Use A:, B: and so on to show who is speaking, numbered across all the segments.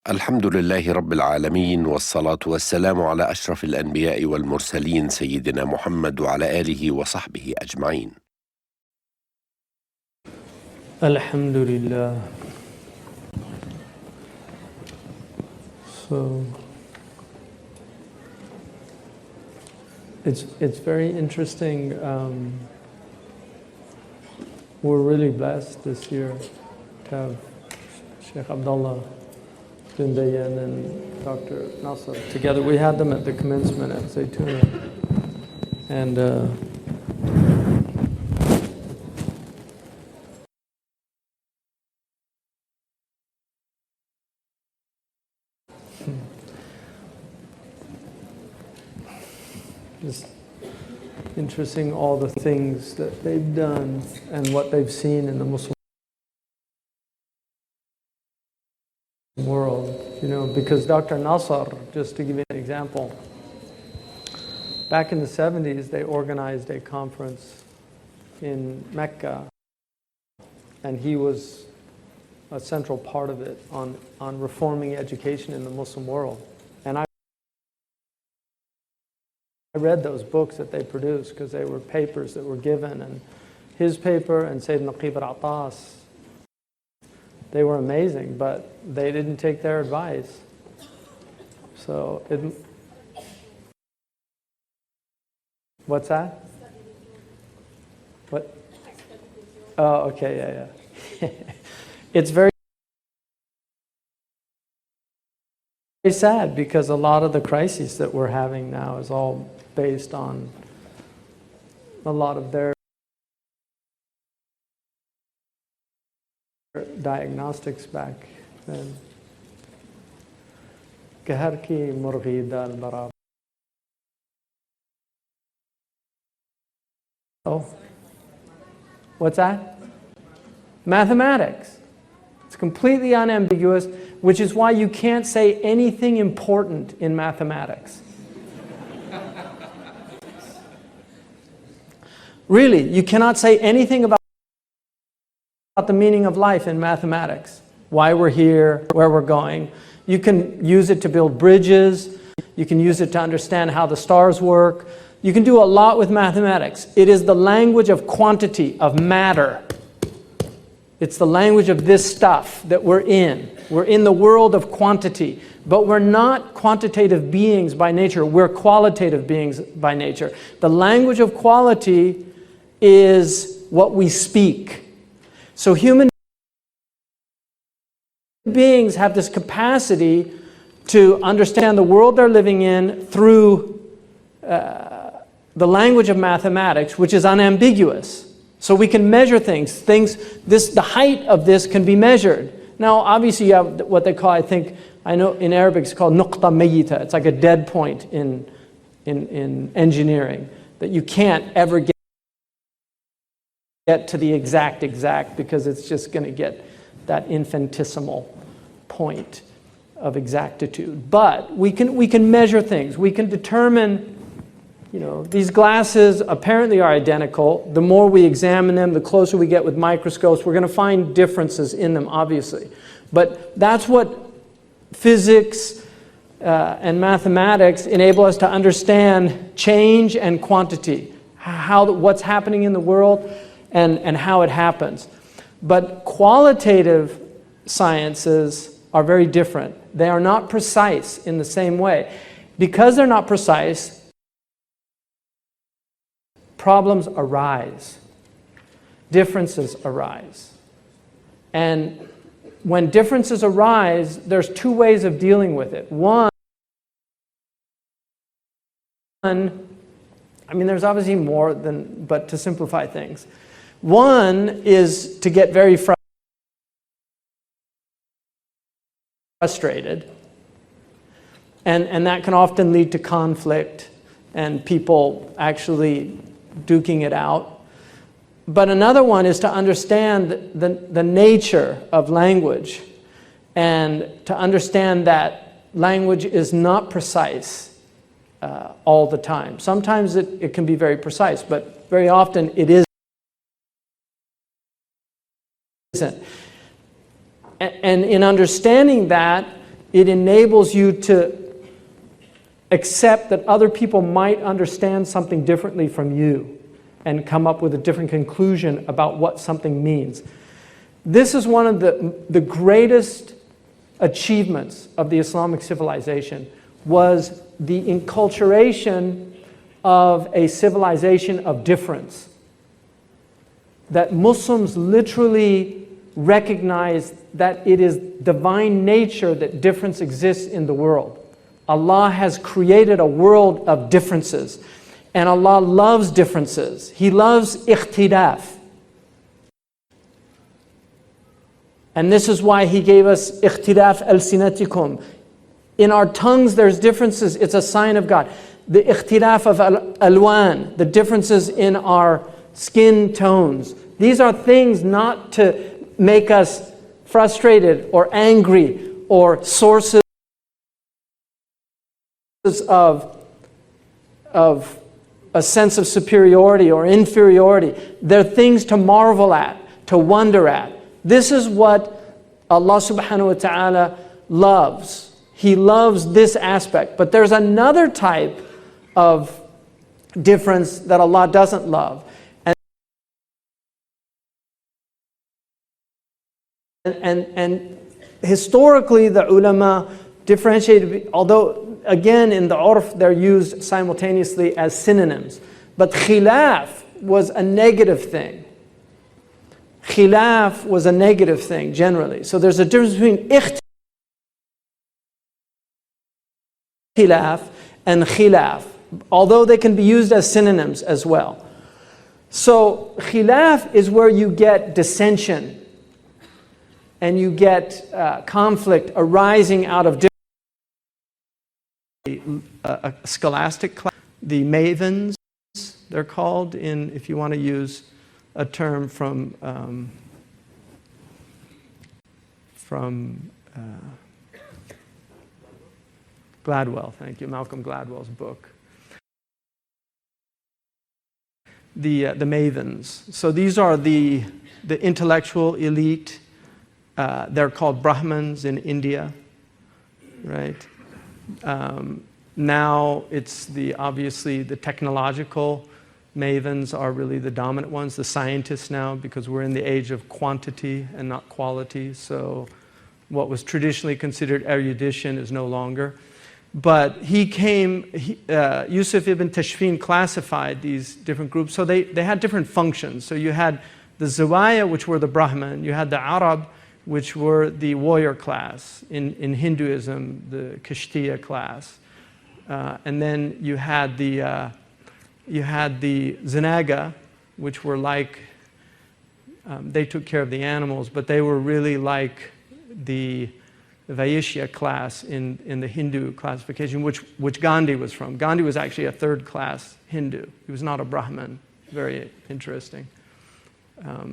A: الحمد لله رب العالمين والصلاة والسلام على أشرف الأنبياء والمرسلين سيدنا محمد وعلى آله وصحبه أجمعين.
B: الحمد لله. So it's very interesting. We're really blessed this year to have Shaykh Abdullah bin Bayan and Dr. Nasser together. We had them at the commencement at Zaytuna. And just interesting, all the things that they've done and what they've seen in the Muslim world, because Dr. Nasser, just to give you an example, back in the 70s they organized a conference in Mecca, and he was a central part of it on reforming education in the Muslim world. And I read those books that they produced because they were papers that were given, and his paper and Sayyid Naqib al-Attas, they were amazing, but they didn't take their advice. So what's that? What? Oh, okay, yeah. It's very sad because a lot of the crises that we're having now is all based on a lot of their diagnostics back then. Oh, what's that? Mathematics. It's completely unambiguous, which is why you can't say anything important in mathematics. Really, you cannot say anything about the meaning of life in mathematics. Why we're here, where we're going. You can use it to build bridges. You can use it to understand how the stars work. You can do a lot with mathematics. It is the language of quantity, of matter. It's the language of this stuff that we're in. We're in the world of quantity. But we're not quantitative beings by nature. We're qualitative beings by nature. The language of quality is what we speak. So human beings have this capacity to understand the world they're living in through the language of mathematics, which is unambiguous. So we can measure things. The height of this can be measured. Now, obviously, you have what they call, I know in Arabic it's called nuqta mayyita. It's like a dead point in engineering that you can't ever get to the exact because it's just going to get that infinitesimal point of exactitude. But we can measure things. We can determine, these glasses apparently are identical. The more we examine them, the closer we get with microscopes, we're going to find differences in them, obviously. But that's what physics and mathematics enable us to understand change and quantity, what's happening in the world and how it happens. But qualitative sciences are very different. They are not precise in the same way. Because they're not precise, problems arise. Differences arise. And when differences arise, there's two ways of dealing with it. One, there's obviously more but to simplify things. One is to get very frustrated, and that can often lead to conflict and people actually duking it out. But another one is to understand the nature of language and to understand that language is not precise all the time. Sometimes it can be very precise, but very often it isn't. And in understanding that, It enables you to accept that other people might understand something differently from you and come up with a different conclusion about what something means. This is one of the greatest achievements of the Islamic civilization, was the enculturation of a civilization of difference. That Muslims literally recognize that it is divine nature that difference exists in the world. Allah has created a world of differences, and Allah loves differences. He loves ikhtilaf. And this is why He gave us ikhtilaf al-sinatikum. In our tongues there's differences, it's a sign of God. The ikhtilaf of alwan, the differences in our skin tones. These are things not to make us frustrated or angry or sources of a sense of superiority or inferiority. They're things to marvel at, to wonder at. This is what Allah subhanahu wa ta'ala loves. He loves this aspect. But there's another type of difference that Allah doesn't love. And historically the ulama differentiated, although again in the urf they're used simultaneously as synonyms. But khilaf was a negative thing. Khilaf was a negative thing generally. So there's a difference between ikhtilaf and khilaf, although they can be used as synonyms as well. So khilaf is where you get dissension and you get conflict arising out of a scholastic class. The Mavens, they're called, if you want to use a term from Gladwell, thank you, Malcolm Gladwell's book. The Mavens. So these are the intellectual elite. They're called Brahmins in India, right? Now it's obviously the technological Mavens are really the dominant ones, the scientists now, because we're in the age of quantity and not quality. So what was traditionally considered erudition is no longer. But Yusuf ibn Tashfin classified these different groups. So they had different functions. So you had the Zawaya, which were the Brahman. You had the Arab, which were the warrior class. In Hinduism, the Kashtiya class. And then you had the Zanaga, which were like, they took care of the animals, but they were really like the Vaishya class in the Hindu classification, which Gandhi was from. Gandhi was actually a third class Hindu. He was not a Brahmin. Very interesting.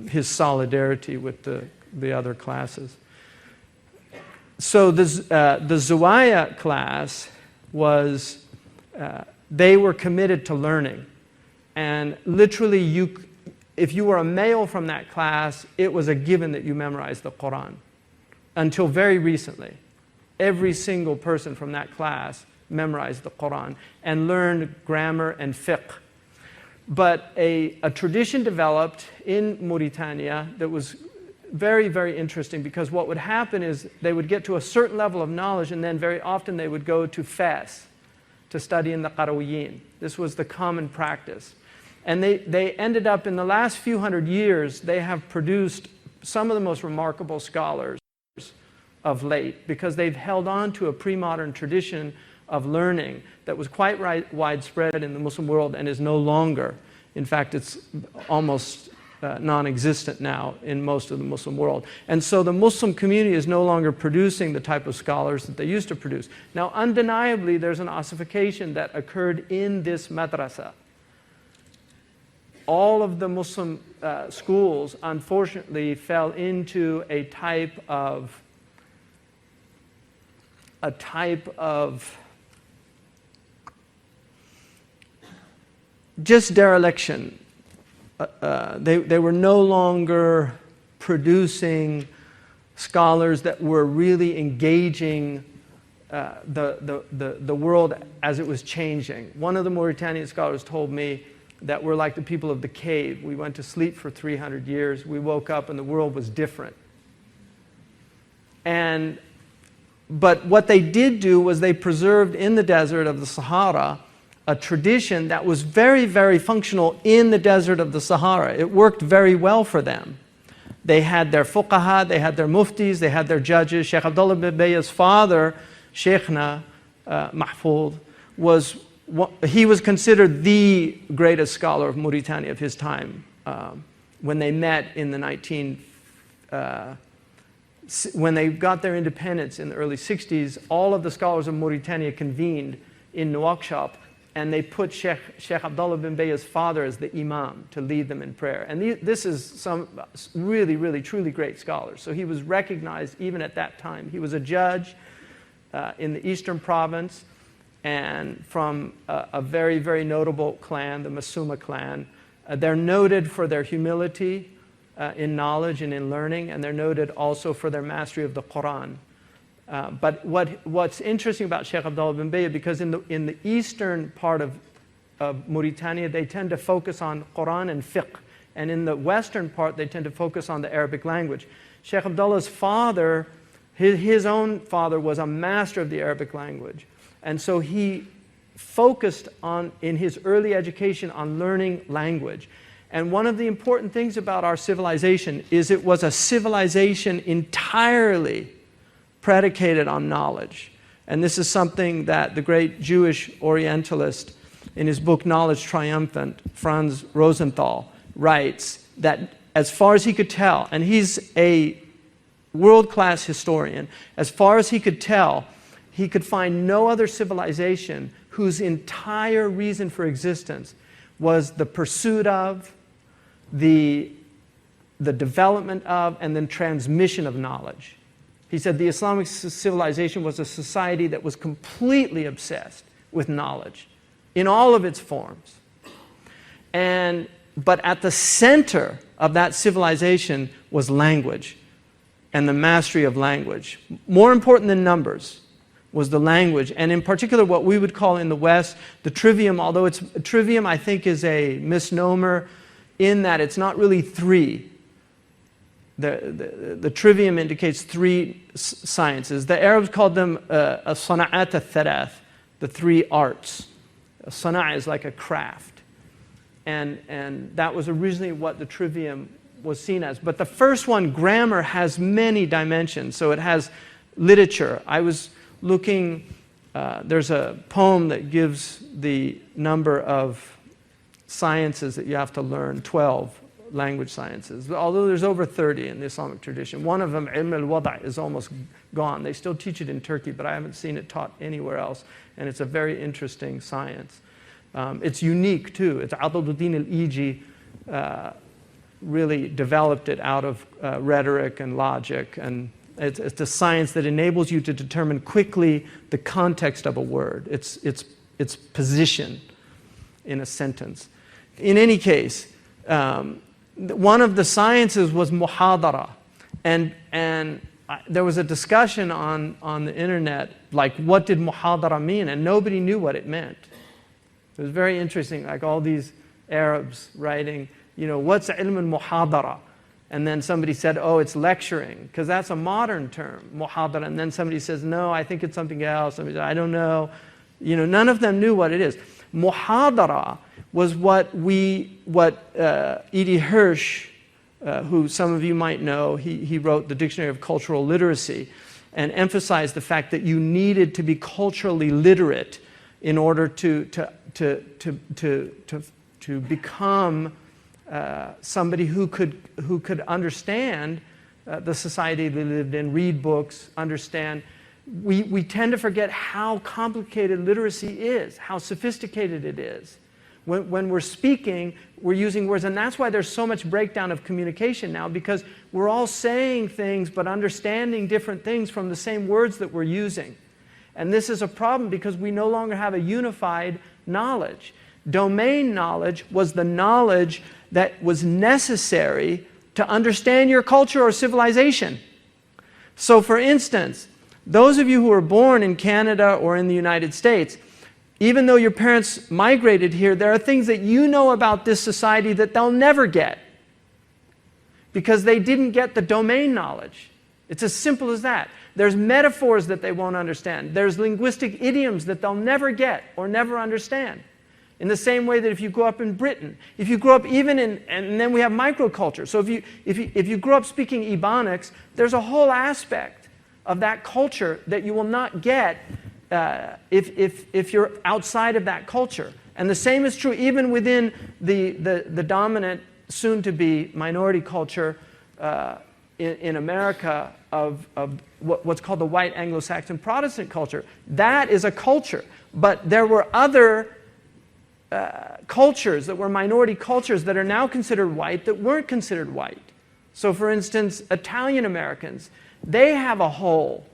B: His solidarity with the other classes. So the Zawaya class was, they were committed to learning. And literally, if you were a male from that class, it was a given that you memorized the Quran. Until very recently, every single person from that class memorized the Quran and learned grammar and fiqh. But a tradition developed in Mauritania that was very, very interesting, because what would happen is they would get to a certain level of knowledge, and then very often they would go to Fes to study in the Qarawiyyin. This was the common practice. And they ended up, in the last few hundred years, they have produced some of the most remarkable scholars of late, because they've held on to a pre-modern tradition of learning that was quite widespread in the Muslim world and is no longer. In fact, it's almost non-existent now in most of the Muslim world. And so the Muslim community is no longer producing the type of scholars that they used to produce. Now, undeniably, there's an ossification that occurred in this madrasa. All of the Muslim schools, unfortunately, fell into a type of just dereliction. They were no longer producing scholars that were really engaging the world as it was changing. One of the Mauritanian scholars told me that we're like the people of the cave. We went to sleep for 300 years. We woke up and the world was different. But what they did do was they preserved in the desert of the Sahara a tradition that was very, very functional in the desert of the Sahara. It worked very well for them. They had their fuqaha, they had their muftis, they had their judges. Shaykh Abdullah bin Bayya's father, Shaykhna Mahfoud, was considered the greatest scholar of Mauritania of his time. When they met in the when they got their independence in the early 60s, all of the scholars of Mauritania convened in Nouakchott, and they put Shaykh Abdullah bin Bayya's father as the imam to lead them in prayer. And this is some really, really, truly great scholars. So he was recognized even at that time. He was a judge in the Eastern Province, and from a very, very notable clan, the Masuma clan. They're noted for their humility in knowledge and in learning, and they're noted also for their mastery of the Quran. But what's interesting about Shaykh Abdullah bin Bayya, because in the eastern part of Mauritania, they tend to focus on Quran and fiqh, and in the western part, they tend to focus on the Arabic language. Shaykh Abdullah's father, his own father, was a master of the Arabic language, and so he focused in his early education on learning language. And one of the important things about our civilization is it was a civilization entirely predicated on knowledge. And this is something that the great Jewish Orientalist in his book Knowledge Triumphant, Franz Rosenthal, writes that as far as he could tell, and he's a world-class historian, as far as he could tell, he could find no other civilization whose entire reason for existence was the pursuit of, the development of, and then transmission of knowledge. He said the Islamic civilization was a society that was completely obsessed with knowledge in all of its forms. But at the center of that civilization was language and the mastery of language. More important than numbers was the language, and in particular what we would call in the West the trivium, although trivium I think is a misnomer in that it's not really three. The trivium indicates three sciences. The Arabs called them as-sana'at al-thalath, the three arts. A sana'a is like a craft. And that was originally what the trivium was seen as. But the first one, grammar, has many dimensions. So it has literature. I was looking, there's a poem that gives the number of sciences that you have to learn, 12 language sciences, although there's over 30 in the Islamic tradition. One of them, ilm al-wada', is almost gone. They still teach it in Turkey, but I haven't seen it taught anywhere else, and it's a very interesting science. It's unique too. It's Adad-ud-Din al-Iji really developed it out of rhetoric and logic, and it's a science that enables you to determine quickly the context of a word, its position in a sentence. In any case, one of the sciences was muhadara, and there was a discussion on the internet, like what did muhadara mean, and nobody knew what it meant. It was very interesting, like all these Arabs writing, what's ilm al-muhadara? And then somebody said, oh, it's lecturing, because that's a modern term, muhadara. And then somebody says, no, I think it's something else. Somebody said, I don't know. None of them knew what it is. Muhadara was what E.D. Hirsch, who some of you might know, he wrote the Dictionary of Cultural Literacy and emphasized the fact that you needed to be culturally literate in order to become somebody who could understand the society they lived in, read books, understand. We tend to forget how complicated literacy is, how sophisticated it is. When we're speaking, we're using words, and that's why there's so much breakdown of communication now, because we're all saying things but understanding different things from the same words that we're using. And this is a problem because we no longer have a unified knowledge. Domain knowledge was the knowledge that was necessary to understand your culture or civilization. So for instance, Those of you who were born in Canada or in the United States, even though your parents migrated here, there are things that you know about this society that they'll never get because they didn't get the domain knowledge. It's as simple as that. There's metaphors that they won't understand. There's linguistic idioms that they'll never get or never understand. In the same way that if you grow up in Britain, if you grow up even in, and then we have microculture. So if you grow up speaking Ebonics, there's a whole aspect of that culture that you will not get if you're outside of that culture. And the same is true even within the dominant, soon-to-be minority culture in America of what's called the white Anglo-Saxon Protestant culture. That is a culture. But there were other cultures that were minority cultures that are now considered white that weren't considered white. So for instance, Italian Americans, they have a whole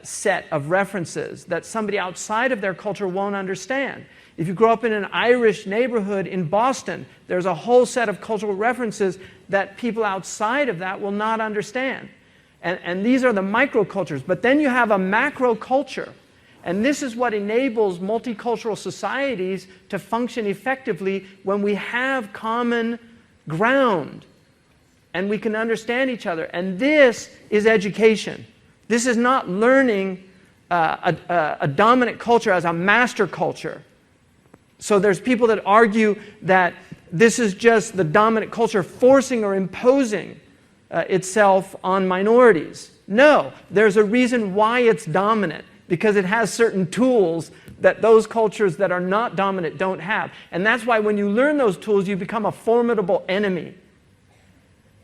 B: set of references that somebody outside of their culture won't understand. If you grow up in an Irish neighborhood in Boston, there's a whole set of cultural references that people outside of that will not understand. And these are the microcultures. But then you have a macro culture. And this is what enables multicultural societies to function effectively when we have common ground and we can understand each other. And this is education. This is not learning a dominant culture as a master culture. So there's people that argue that this is just the dominant culture forcing or imposing itself on minorities. No, there's a reason why it's dominant, because it has certain tools that those cultures that are not dominant don't have. And that's why when you learn those tools, you become a formidable enemy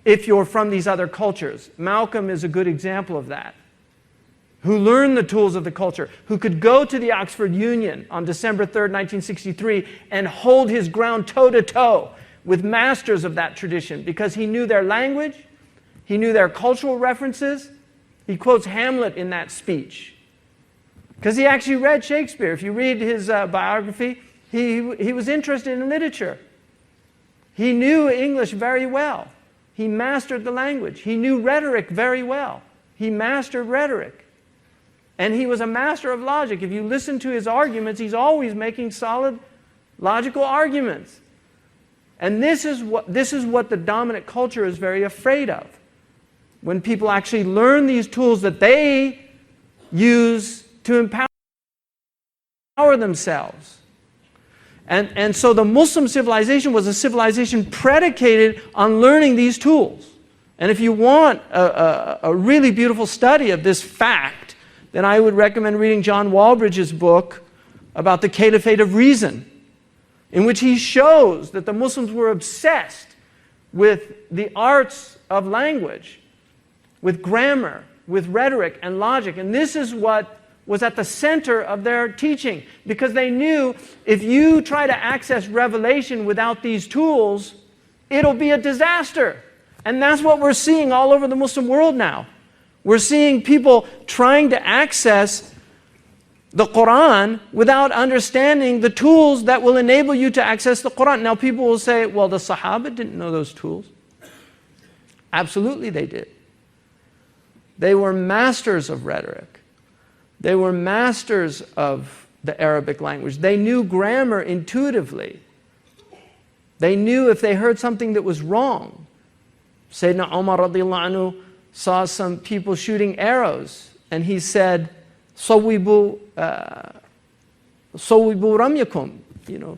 B: if you're from these other cultures. Malcolm is a good example of that, who learned the tools of the culture, who could go to the Oxford Union on December 3rd, 1963, and hold his ground toe-to-toe with masters of that tradition because he knew their language, he knew their cultural references. He quotes Hamlet in that speech because he actually read Shakespeare. If you read his biography, he was interested in literature. He knew English very well. He mastered the language. He knew rhetoric very well. He mastered rhetoric. And he was a master of logic. If you listen to his arguments, he's always making solid logical arguments. And this is what the dominant culture is very afraid of. When people actually learn these tools that they use to empower themselves. And so the Muslim civilization was a civilization predicated on learning these tools. And if you want a really beautiful study of this fact, then I would recommend reading John Walbridge's book about the Caliphate of Reason, in which he shows that the Muslims were obsessed with the arts of language, with grammar, with rhetoric and logic. And this is what was at the center of their teaching, because they knew if you try to access revelation without these tools, it'll be a disaster. And that's what we're seeing all over the Muslim world now. We're seeing people trying to access the Quran without understanding the tools that will enable you to access the Quran. Now people will say, well, the Sahaba didn't know those tools. Absolutely they did. They were masters of rhetoric. They were masters of the Arabic language. They knew grammar intuitively. They knew if they heard something that was wrong. Sayyidina Umar radiallahu anhu saw some people shooting arrows, and he said, "Sawwibu ramyakum,"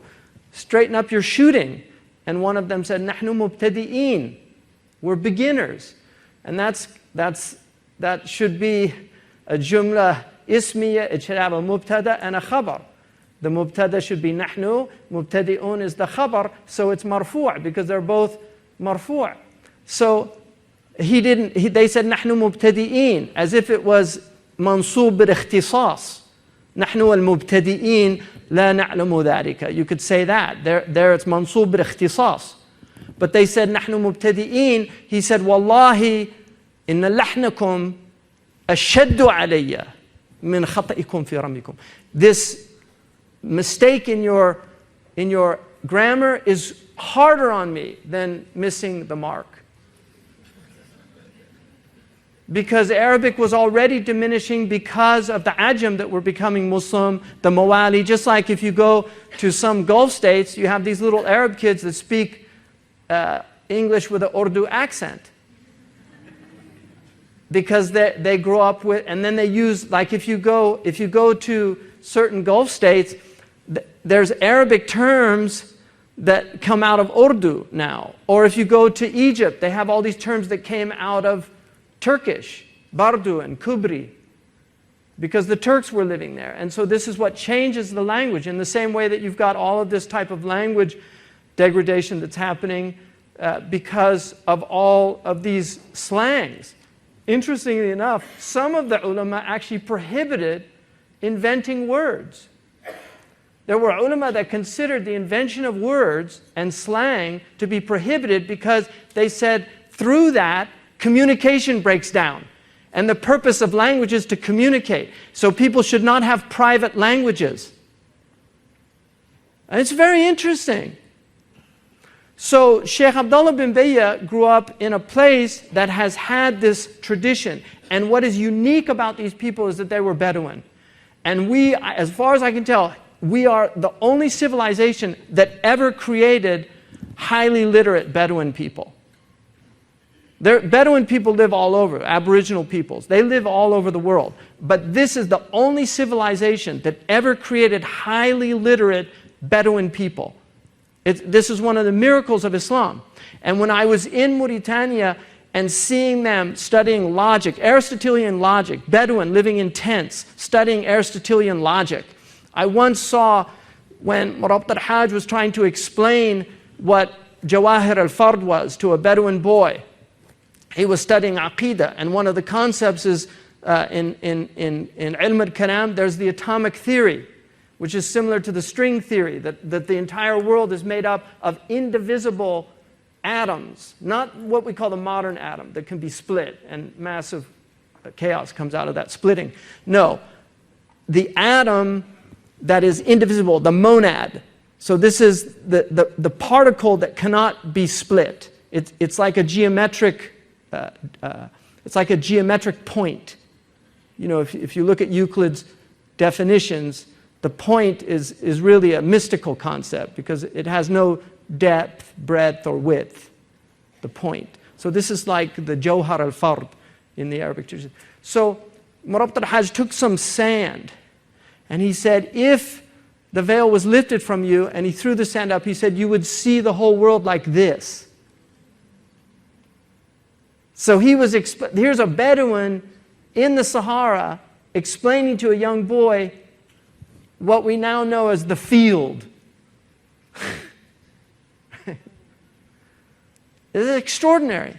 B: straighten up your shooting. And one of them said, "Nahnu mubtadi'een," we're beginners. And that should be a jumla ismiya. It should have a mubtada and a khabar. The mubtada should be nahnu, mubtadi'un is the khabar, so it's marfu' because they're both marfu'. So they said nahnu mubtadi'in, as if it was mansub bil ikhtisas. Nahnu al-mubtadi'in la na'lamu dhalika. You could say that. There it's mansub bil ikhtisas. But they said nahnu mubtadi'in. He said, wallahi, inna lahnakum ashaddu alayya min khata'ikum fi ramikum. This mistake in your grammar is harder on me than missing the mark. because Arabic was already diminishing because of the Ajam that were becoming Muslim, the Mawali. Just like if you go to some Gulf states, you have these little Arab kids that speak English with an Urdu accent. Because they grow up with, and then they use, like if you go to certain Gulf states, there's Arabic terms that come out of Urdu now. Or if you go to Egypt, they have all these terms that came out of Turkish, Bardu and Kubri, because the Turks were living there. And so this is what changes the language, in the same way that you've got all of this type of language degradation that's happening because of all of these slangs. Interestingly enough, some of the ulama actually prohibited inventing words. There were ulama that considered the invention of words and slang to be prohibited because they said through that, communication breaks down. And the purpose of language is to communicate. So people should not have private languages. And it's very interesting. So Shaykh Abdullah bin Bayya grew up in a place that has had this tradition. And what is unique about these people is that they were Bedouin. And we, as far as I can tell, we are the only civilization that ever created highly literate Bedouin people. Bedouin people live all over, Aboriginal peoples. They live all over the world. But this is the only civilization that ever created highly literate Bedouin people. This is one of the miracles of Islam. And when I was in Mauritania and seeing them studying logic, Aristotelian logic, Bedouin living in tents, studying Aristotelian logic. I once saw when Murabt al-Hajj was trying to explain what Jawahir al-Fard was to a Bedouin boy. He was studying Aqidah, and one of the concepts is in Ilm al-Kalam, there's the atomic theory, which is similar to the string theory, that the entire world is made up of indivisible atoms, not what we call the modern atom that can be split and massive chaos comes out of that splitting. No, the atom that is indivisible, the monad. So this is the particle that cannot be split. It's like a geometric point. You know, if you look at Euclid's definitions, the point is really a mystical concept because it has no depth, breadth, or width. The point. So this is like the Jawhar al-Fard in the Arabic tradition. So Murabt al-Hajj took some sand and he said, if the veil was lifted from you, and he threw the sand up, he said, you would see the whole world like this. So here's a Bedouin in the Sahara explaining to a young boy what we now know as the field. It's extraordinary.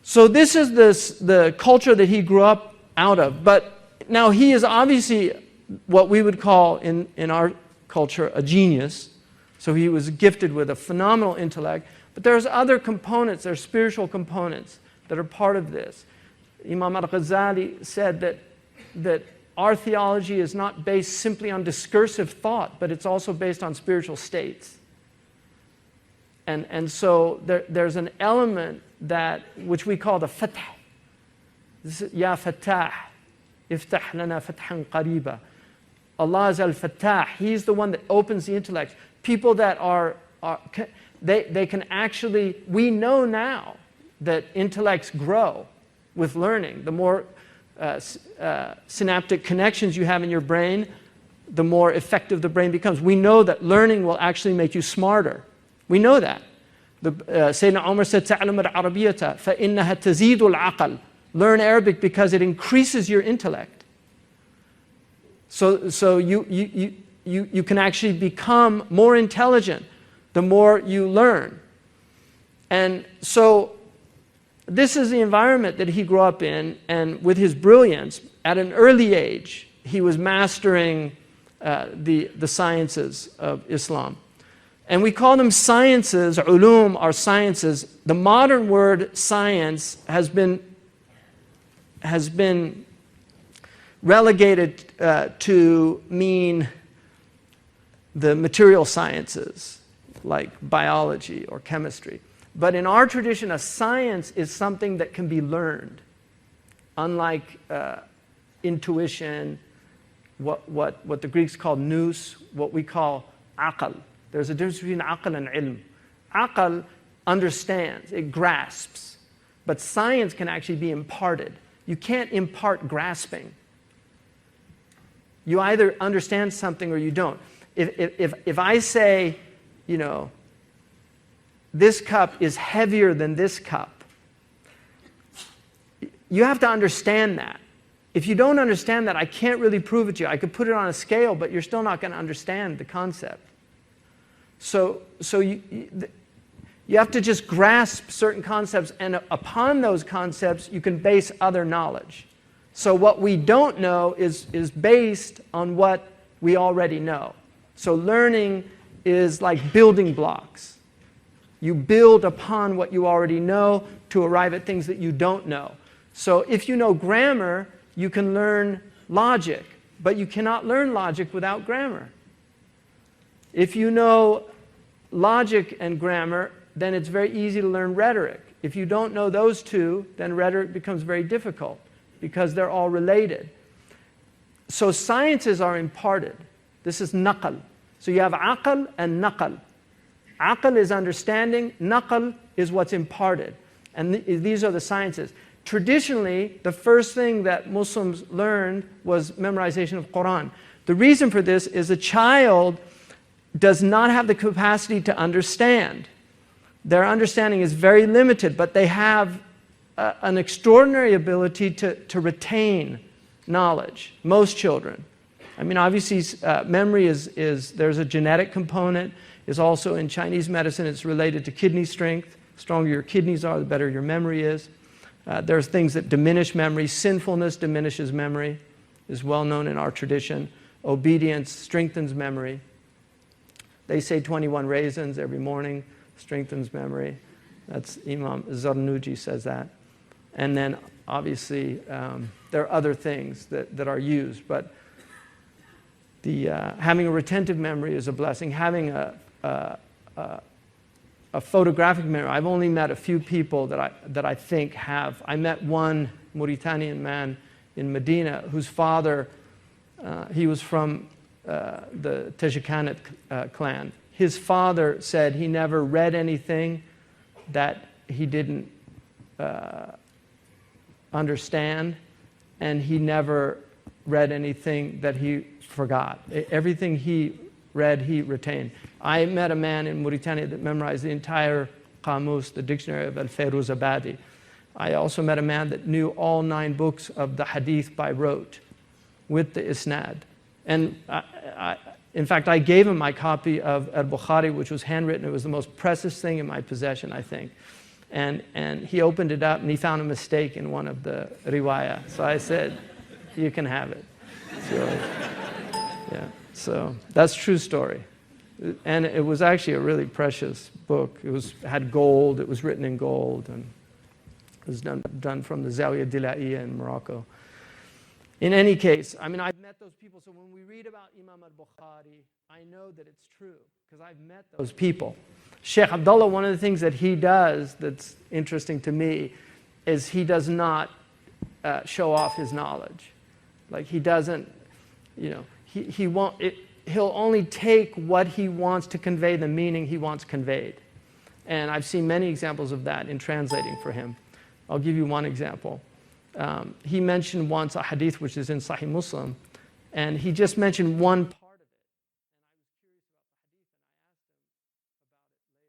B: So this is the culture that he grew up out of. But now he is obviously what we would call in our culture a genius. So he was gifted with a phenomenal intellect. But there's other components, there's spiritual components that are part of this. Imam al-Ghazali said that our theology is not based simply on discursive thought, but it's also based on spiritual states. And so there's an element which we call the fatah. Ya fatah, iftah lana fathan qariba. Allah is al-fatah. He's the one that opens the intellect. People that they can actually, we know now that intellects grow with learning. The more synaptic connections you have in your brain, the more effective the brain becomes. We know that learning will actually make you smarter. We know that. Sayyidina Umar said, "Ta'lam al-Arabiyyata fa innaha tazidu al-aql." Learn Arabic because it increases your intellect. So you can actually become more intelligent the more you learn. And so this is the environment that he grew up in, and with his brilliance, at an early age, he was mastering the sciences of Islam. And we call them sciences, ulum are sciences. The modern word science has been relegated to mean the material sciences, like biology or chemistry. But in our tradition, a science is something that can be learned, unlike intuition, what the Greeks call nous, what we call aql. There's a difference between aql and ilm. Aql understands, it grasps, but science can actually be imparted. You can't impart grasping. You either understand something or you don't. If I say, you know, this cup is heavier than this cup, you have to understand that. If you don't understand that, I can't really prove it to you. I could put it on a scale, but you're still not going to understand the concept. So you have to just grasp certain concepts, and upon those concepts, you can base other knowledge. So what we don't know is based on what we already know. So learning is like building blocks. You build upon what you already know to arrive at things that you don't know. So if you know grammar, you can learn logic, but you cannot learn logic without grammar. If you know logic and grammar, then it's very easy to learn rhetoric. If you don't know those two, then rhetoric becomes very difficult because they're all related. So sciences are imparted. This is naql. So you have aql and naql. Aql is understanding, naql is what's imparted. And these are the sciences. Traditionally, the first thing that Muslims learned was memorization of Quran. The reason for this is a child does not have the capacity to understand. Their understanding is very limited, but they have an extraordinary ability to retain knowledge, most children. I mean, obviously, memory there's a genetic component. Is also in Chinese medicine, it's related to kidney strength. The stronger your kidneys are, the better your memory is. There's things that diminish memory. Sinfulness diminishes memory, is well known in our tradition. Obedience strengthens memory. They say 21 raisins every morning strengthens memory. That's Imam Zarnuji says that. And then obviously there are other things that are used, but having a retentive memory is a blessing. Having a photographic memory. I've only met a few people that I think have. I met one Mauritanian man in Medina whose father, he was from the Tejekanat clan. His father said he never read anything that he didn't understand, and he never read anything that he forgot. Everything he read, he retained. I met a man in Mauritania that memorized the entire Qamus, the dictionary of Al-Fairuzabadi. I also met a man that knew all 9 books of the Hadith by rote with the Isnad. And in fact, I gave him my copy of Al-Bukhari, which was handwritten. It was the most precious thing in my possession, I think. And he opened it up and he found a mistake in one of the riwayah. So I said, you can have it. So, yeah. So that's a true story. And it was actually a really precious book. It had gold, it was written in gold, and it was done from the Zawiya Dilaiya in Morocco. In any case, I mean, I've met those people, so when we read about Imam al-Bukhari, I know that it's true, because I've met those people. Sheikh Abdullah, one of the things that he does that's interesting to me is he does not show off his knowledge. Like, he doesn't, you know, he'll only take what he wants to convey, the meaning he wants conveyed. And I've seen many examples of that in translating for him. I'll give you one example. He mentioned once a hadith which is in Sahih Muslim, and he just mentioned one part of it. And I was curious about the hadith, and I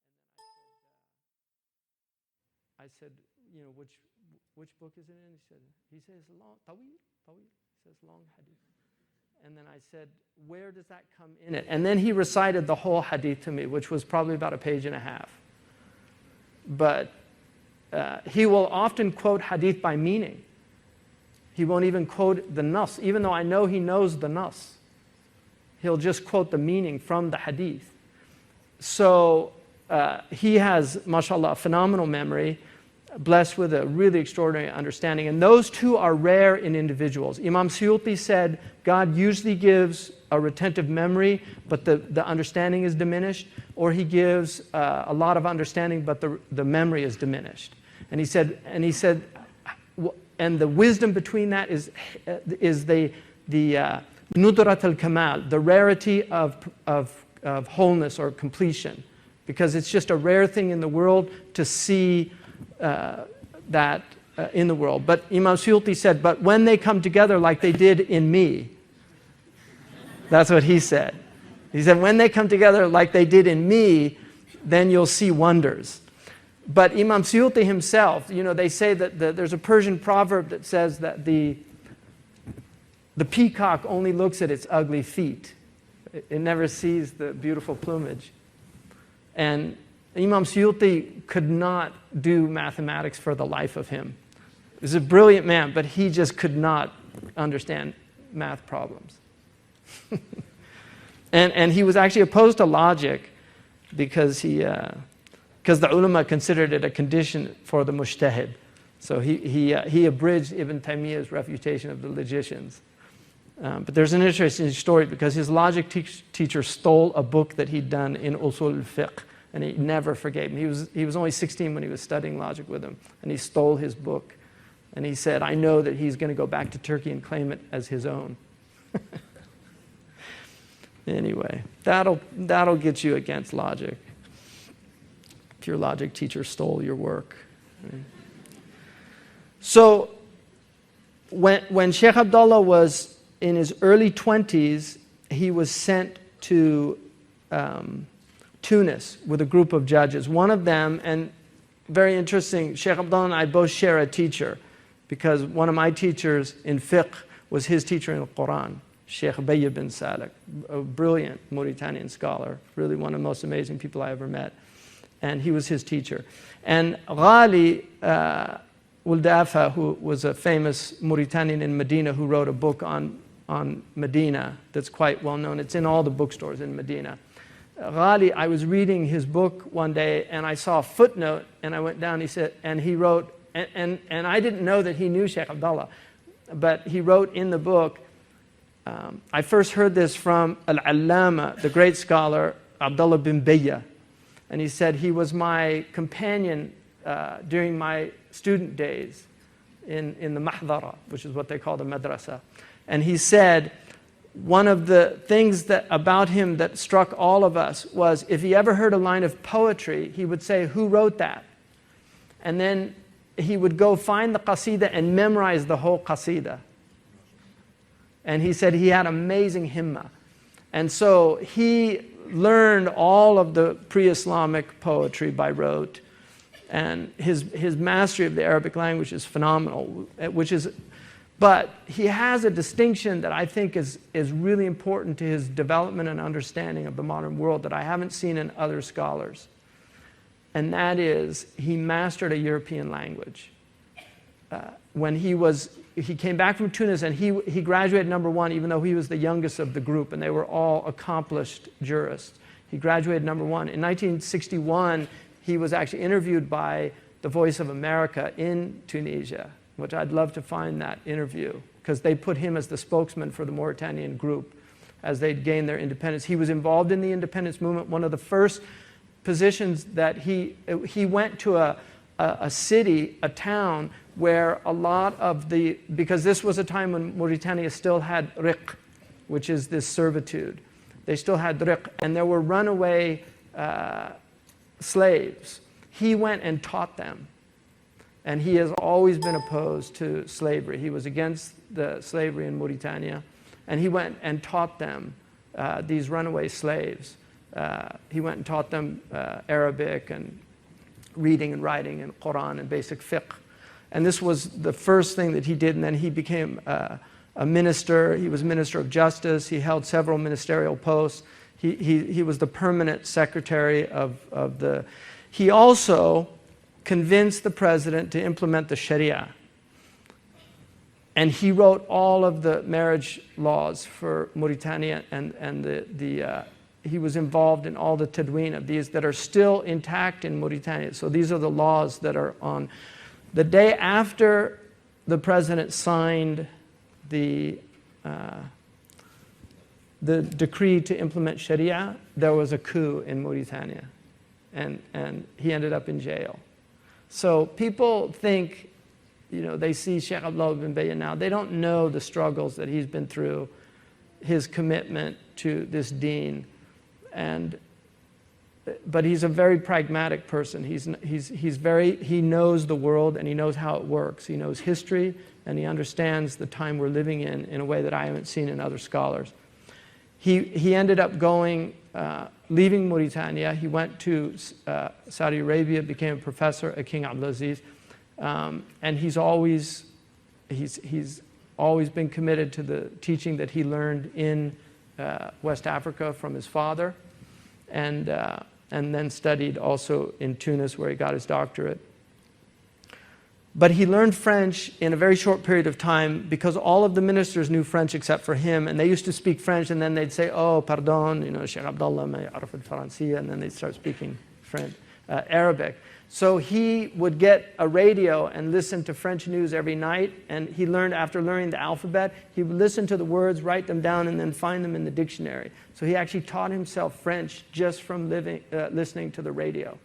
B: asked him about it later. And I said, you know, which book is it in? He says, long, tawil. He says, long hadith. And then I said, where does that come in it? And then he recited the whole hadith to me, which was probably about a page and a half. But he will often quote hadith by meaning. He won't even quote the nas, even though I know he knows the nas. He'll just quote the meaning from the hadith. So he has, mashallah, phenomenal memory. blessed with a really extraordinary understanding. And those two are rare in individuals. Imam Suyuti said God usually gives a retentive memory, but the understanding is diminished, or he gives a lot of understanding, but the memory is diminished. And he said, and the wisdom between that is the nudrat al-kamal, the rarity of wholeness or completion, because it's just a rare thing in the world to see that in the world. But Imam Suyuti said, but when they come together like they did in me, that's what he said. He said, when they come together like they did in me, then you'll see wonders. But Imam Suyuti himself, they say that there's a Persian proverb that says that the peacock only looks at its ugly feet. It never sees the beautiful plumage. And Imam Suyuti could not do mathematics for the life of him. He was a brilliant man, but he just could not understand math problems. and he was actually opposed to logic because the ulama considered it a condition for the mujtahid. So he abridged Ibn Taymiyyah's refutation of the logicians. But there's an interesting story because his logic teacher stole a book that he'd done in Usul al-Fiqh, and he never forgave him. He was only 16 when he was studying logic with him, and he stole his book. And he said, I know that he's going to go back to Turkey and claim it as his own. Anyway, that'll get you against logic. If your logic teacher stole your work. Right? So when Shaykh Abdullah was in his early 20s, he was sent to Tunis with a group of judges. One of them, and very interesting, Shaykh Abdullah and I both share a teacher, because one of my teachers in fiqh was his teacher in the Quran, Sheikh Bayy bin Salek, a brilliant Mauritanian scholar, really one of the most amazing people I ever met. And he was his teacher. And Ghali Uldafa, who was a famous Mauritanian in Medina, who wrote a book on Medina that's quite well known. It's in all the bookstores in Medina. Ghali, I was reading his book one day, and I saw a footnote, and I went down, he said, and he wrote, and I didn't know that he knew Shaykh Abdullah, but he wrote in the book, I first heard this from Al-Allama, the great scholar, Abdullah bin Bayya, and he said he was my companion during my student days in the Mahdara, which is what they call the madrasa. And he said, one of the things about him that struck all of us was if he ever heard a line of poetry, he would say, who wrote that? And then he would go find the qasida and memorize the whole qasida. And he said he had amazing himma. And so he learned all of the pre-Islamic poetry by rote. And his mastery of the Arabic language is phenomenal, but he has a distinction that I think is really important to his development and understanding of the modern world that I haven't seen in other scholars. And that is, he mastered a European language. When he came back from Tunis, and he graduated #1, even though he was the youngest of the group, and they were all accomplished jurists. He graduated #1. In 1961, he was actually interviewed by the Voice of America in Tunisia, which I'd love to find that interview, because they put him as the spokesman for the Mauritanian group as they'd gained their independence. He was involved in the independence movement. One of the first positions that he went to a city, a town, where a lot of because this was a time when Mauritania still had riq, which is this servitude. They still had riq, and there were runaway slaves. He went and taught them. And he has always been opposed to slavery. He was against the slavery in Mauritania. And he went and taught them, these runaway slaves. He went and taught them Arabic and reading and writing and Quran and basic fiqh. And this was the first thing that he did. And then he became a minister. He was Minister of Justice. He held several ministerial posts. He was the permanent secretary of the... He also convinced the president to implement the Sharia. And he wrote all of the marriage laws for Mauritania, and he was involved in all the tadween of these that are still intact in Mauritania. So these are the laws that are on. The day after the president signed the decree to implement Sharia, there was a coup in Mauritania, and he ended up in jail. So people think, they see Sheikh Abdullah bin Bayyah now, they don't know the struggles that he's been through, his commitment to this deen, but he's a very pragmatic person. He knows the world and he knows how it works. He knows history and he understands the time we're living in a way that I haven't seen in other scholars. He ended up leaving Mauritania. He went to Saudi Arabia, became a professor at King Abdulaziz, and he's always been committed to the teaching that he learned in West Africa from his father, and then studied also in Tunis, where he got his doctorate. But he learned French in a very short period of time because all of the ministers knew French except for him, and they used to speak French, and then they'd say, "Oh, pardon, Sheikh Abdullah ma ya'raf al-Faransiyya," and then they'd start speaking Arabic. So he would get a radio and listen to French news every night, and he learned, after learning the alphabet, he would listen to the words, write them down, and then find them in the dictionary. So he actually taught himself French just from listening to the radio.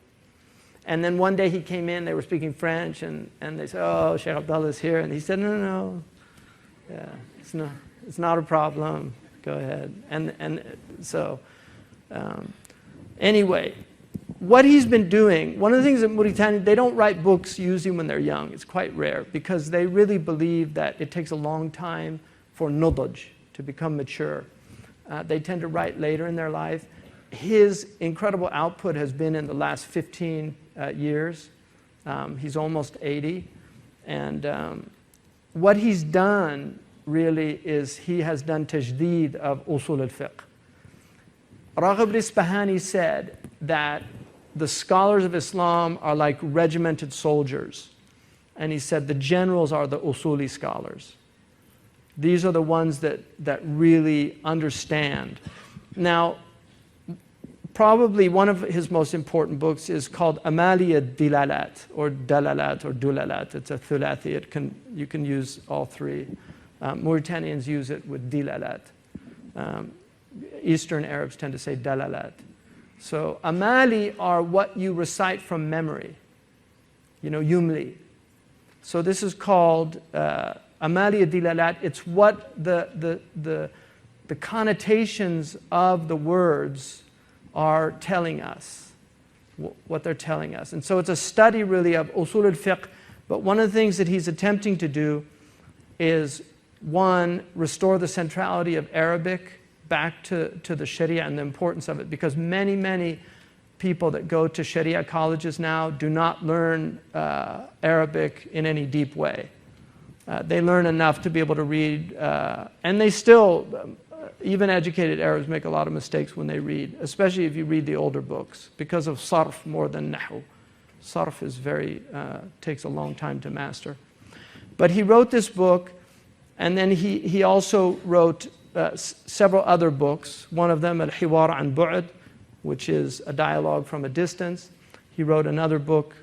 B: And then one day he came in, they were speaking French, and they said, "Oh, Sheikh Abdullah is here." And he said, no, yeah, it's not a problem, go ahead. Anyway, what he's been doing, one of the things in Mauritania, they don't write books usually when they're young. It's quite rare because they really believe that it takes a long time for nudj to become mature. They tend to write later in their life. His incredible output has been in the last 15 years. He's almost 80. And what he's done really is he has done tajdeed of usul al-fiqh. Raghib Isfahani said that the scholars of Islam are like regimented soldiers. And he said the generals are the usuli scholars. These are the ones that really understand. Now, probably one of his most important books is called Amaliya Dilalat, or Dalalat, or Dulalat. It's a thulathi. You can use all three. Mauritanians use it with Dilalat. Eastern Arabs tend to say Dalalat. So Amali are what you recite from memory, Yumli. So this is called Amaliya Dilalat. It's what the connotations of the words are telling us, what they're telling us. And so it's a study really of usul al-fiqh, but one of the things that he's attempting to do is, one, restore the centrality of Arabic back to the Sharia and the importance of it, because many people that go to Sharia colleges now do not learn Arabic in any deep way. They learn enough to be able to read, and they still, even educated Arabs make a lot of mistakes when they read, especially if you read the older books, because of sarf more than nahu. Sarf is takes a long time to master. But he wrote this book, and then he also wrote several other books. One of them, Al-Hiwar an Bu'd, which is a dialogue from a distance. He wrote another book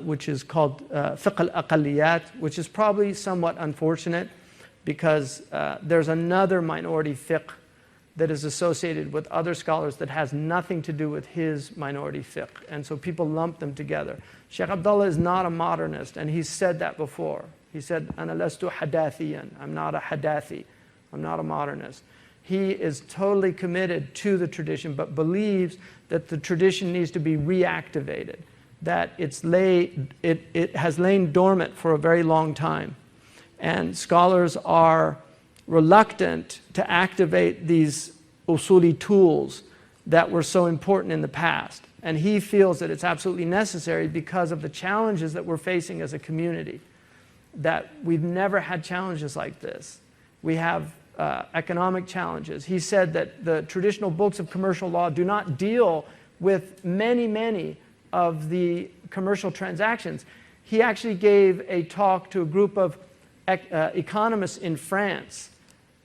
B: which is called Fiqh al-Aqalliyat, which is probably somewhat unfortunate because there's another minority fiqh that is associated with other scholars that has nothing to do with his minority fiqh. And so people lump them together. Sheikh Abdullah is not a modernist, and he's said that before. He said, "Ana lastu hadathiyan." I'm not a hadathi. I'm not a modernist. He is totally committed to the tradition, but believes that the tradition needs to be reactivated, that it has lain dormant for a very long time. And scholars are reluctant to activate these usuli tools that were so important in the past. And he feels that it's absolutely necessary because of the challenges that we're facing as a community, that we've never had challenges like this. We have economic challenges. He said that the traditional books of commercial law do not deal with many of the commercial transactions. He actually gave a talk to a group of economists in France,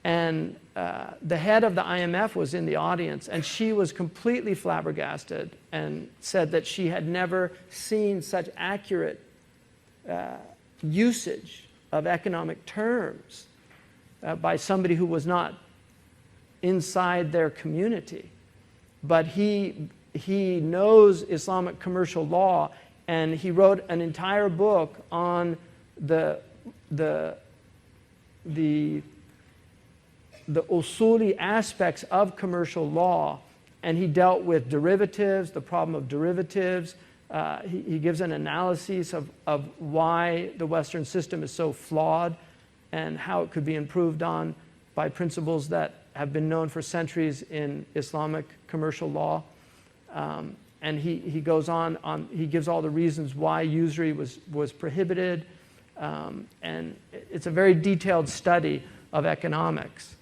B: and the head of the IMF was in the audience, and she was completely flabbergasted and said that she had never seen such accurate usage of economic terms by somebody who was not inside their community. But he knows Islamic commercial law, and he wrote an entire book on the usuli aspects of commercial law, and he dealt with derivatives, the problem of derivatives. He gives an analysis of why the Western system is so flawed and how it could be improved on by principles that have been known for centuries in Islamic commercial law. And he goes on, he gives all the reasons why usury was prohibited. And it's a very detailed study of economics.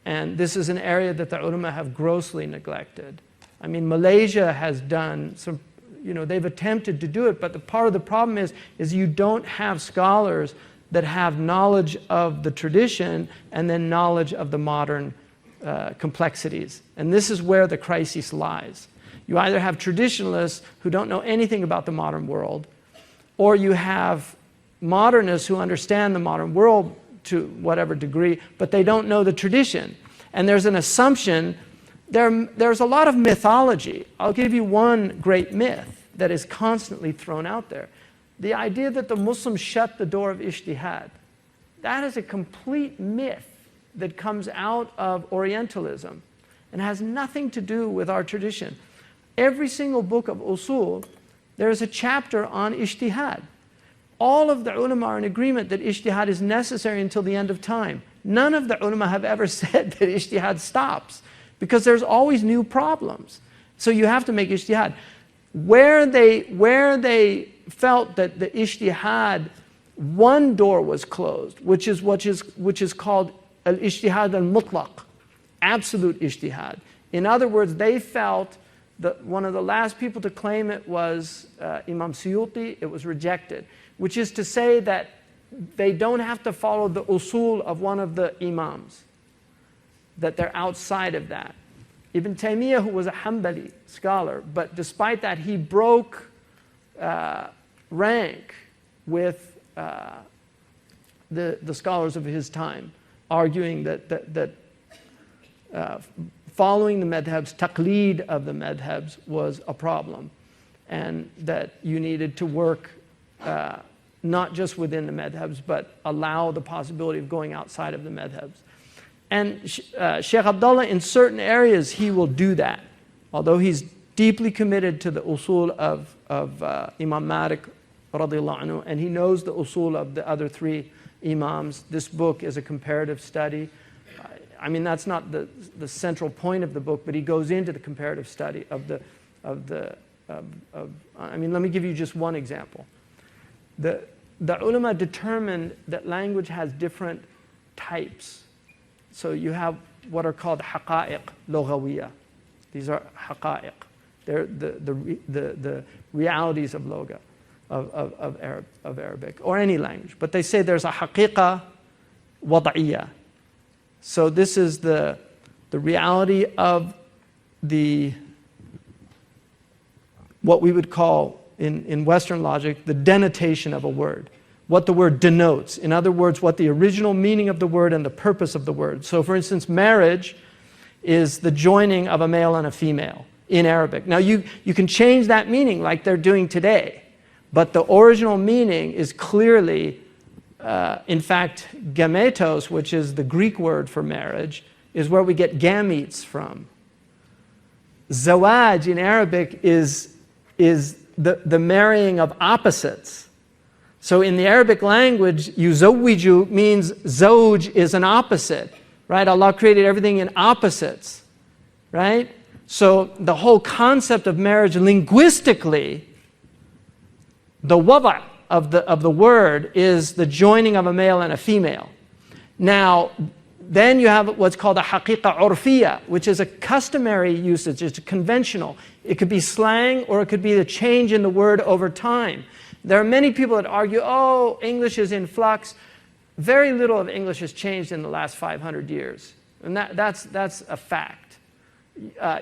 B: And this is an area that the ulama have grossly neglected. I mean, Malaysia has done some, they've attempted to do it, but the part of the problem is you don't have scholars that have knowledge of the tradition and then knowledge of the modern complexities. And this is where the crisis lies. You either have traditionalists who don't know anything about the modern world, or you have modernists who understand the modern world to whatever degree, but they don't know the tradition. And there's an assumption, there's a lot of mythology. I'll give you one great myth that is constantly thrown out there. The idea that the Muslims shut the door of ijtihad. That is a complete myth that comes out of Orientalism and has nothing to do with our tradition. Every single book of usul, there is a chapter on ijtihad. All of the ulama are in agreement that ijtihad is necessary until the end of time. None of the ulama have ever said that ijtihad stops, because there's always new problems. So you have to make ijtihad. Where they felt that the ijtihad, one door was closed, which is called al-ijtihad al-mutlaq, absolute ijtihad. In other words, they felt that one of the last people to claim it was Imam Suyuti. It was rejected, which is to say that they don't have to follow the usul of one of the imams, that they're outside of that. Ibn Taymiyyah, who was a Hanbali scholar, but despite that, he broke rank with the scholars of his time, arguing that following the madhabs, taqleed of the madhabs was a problem, and that you needed to work not just within the madhabs, but allow the possibility of going outside of the madhabs. And Shaykh Abdullah, in certain areas, he will do that. Although he's deeply committed to the usul of Imam Malik, radiallahu anhu, and he knows the usul of the other three imams. This book is a comparative study. I mean, that's not the central point of the book, but he goes into the comparative study I mean, let me give you just one example. The ulama determined that language has different types. So you have what are called haqa'iq lughawiyya. These are haqa'iq. They're the realities of lugha, of Arabic, or any language. But they say there's a haqiqa wad'iyya. So this is the reality of what we would call in Western logic the denotation of a word, what the word denotes. In other words, what the original meaning of the word and the purpose of the word. So for instance, marriage is the joining of a male and a female in Arabic. Now you can change that meaning like they're doing today, but the original meaning is clearly, in fact, gametos, which is the Greek word for marriage, is where we get gametes from. Zawaj in Arabic is the marrying of opposites. So in the Arabic language, yuzawwiju means zawj is an opposite, right? Allah created everything in opposites, right? So the whole concept of marriage linguistically, the wada' of the word is the joining of a male and a female. Now, then you have what's called a haqiqa urfiyya, which is a customary usage, it's conventional. It could be slang, or it could be the change in the word over time. There are many people that argue, oh, English is in flux. Very little of English has changed in the last 500 years. And that's a fact.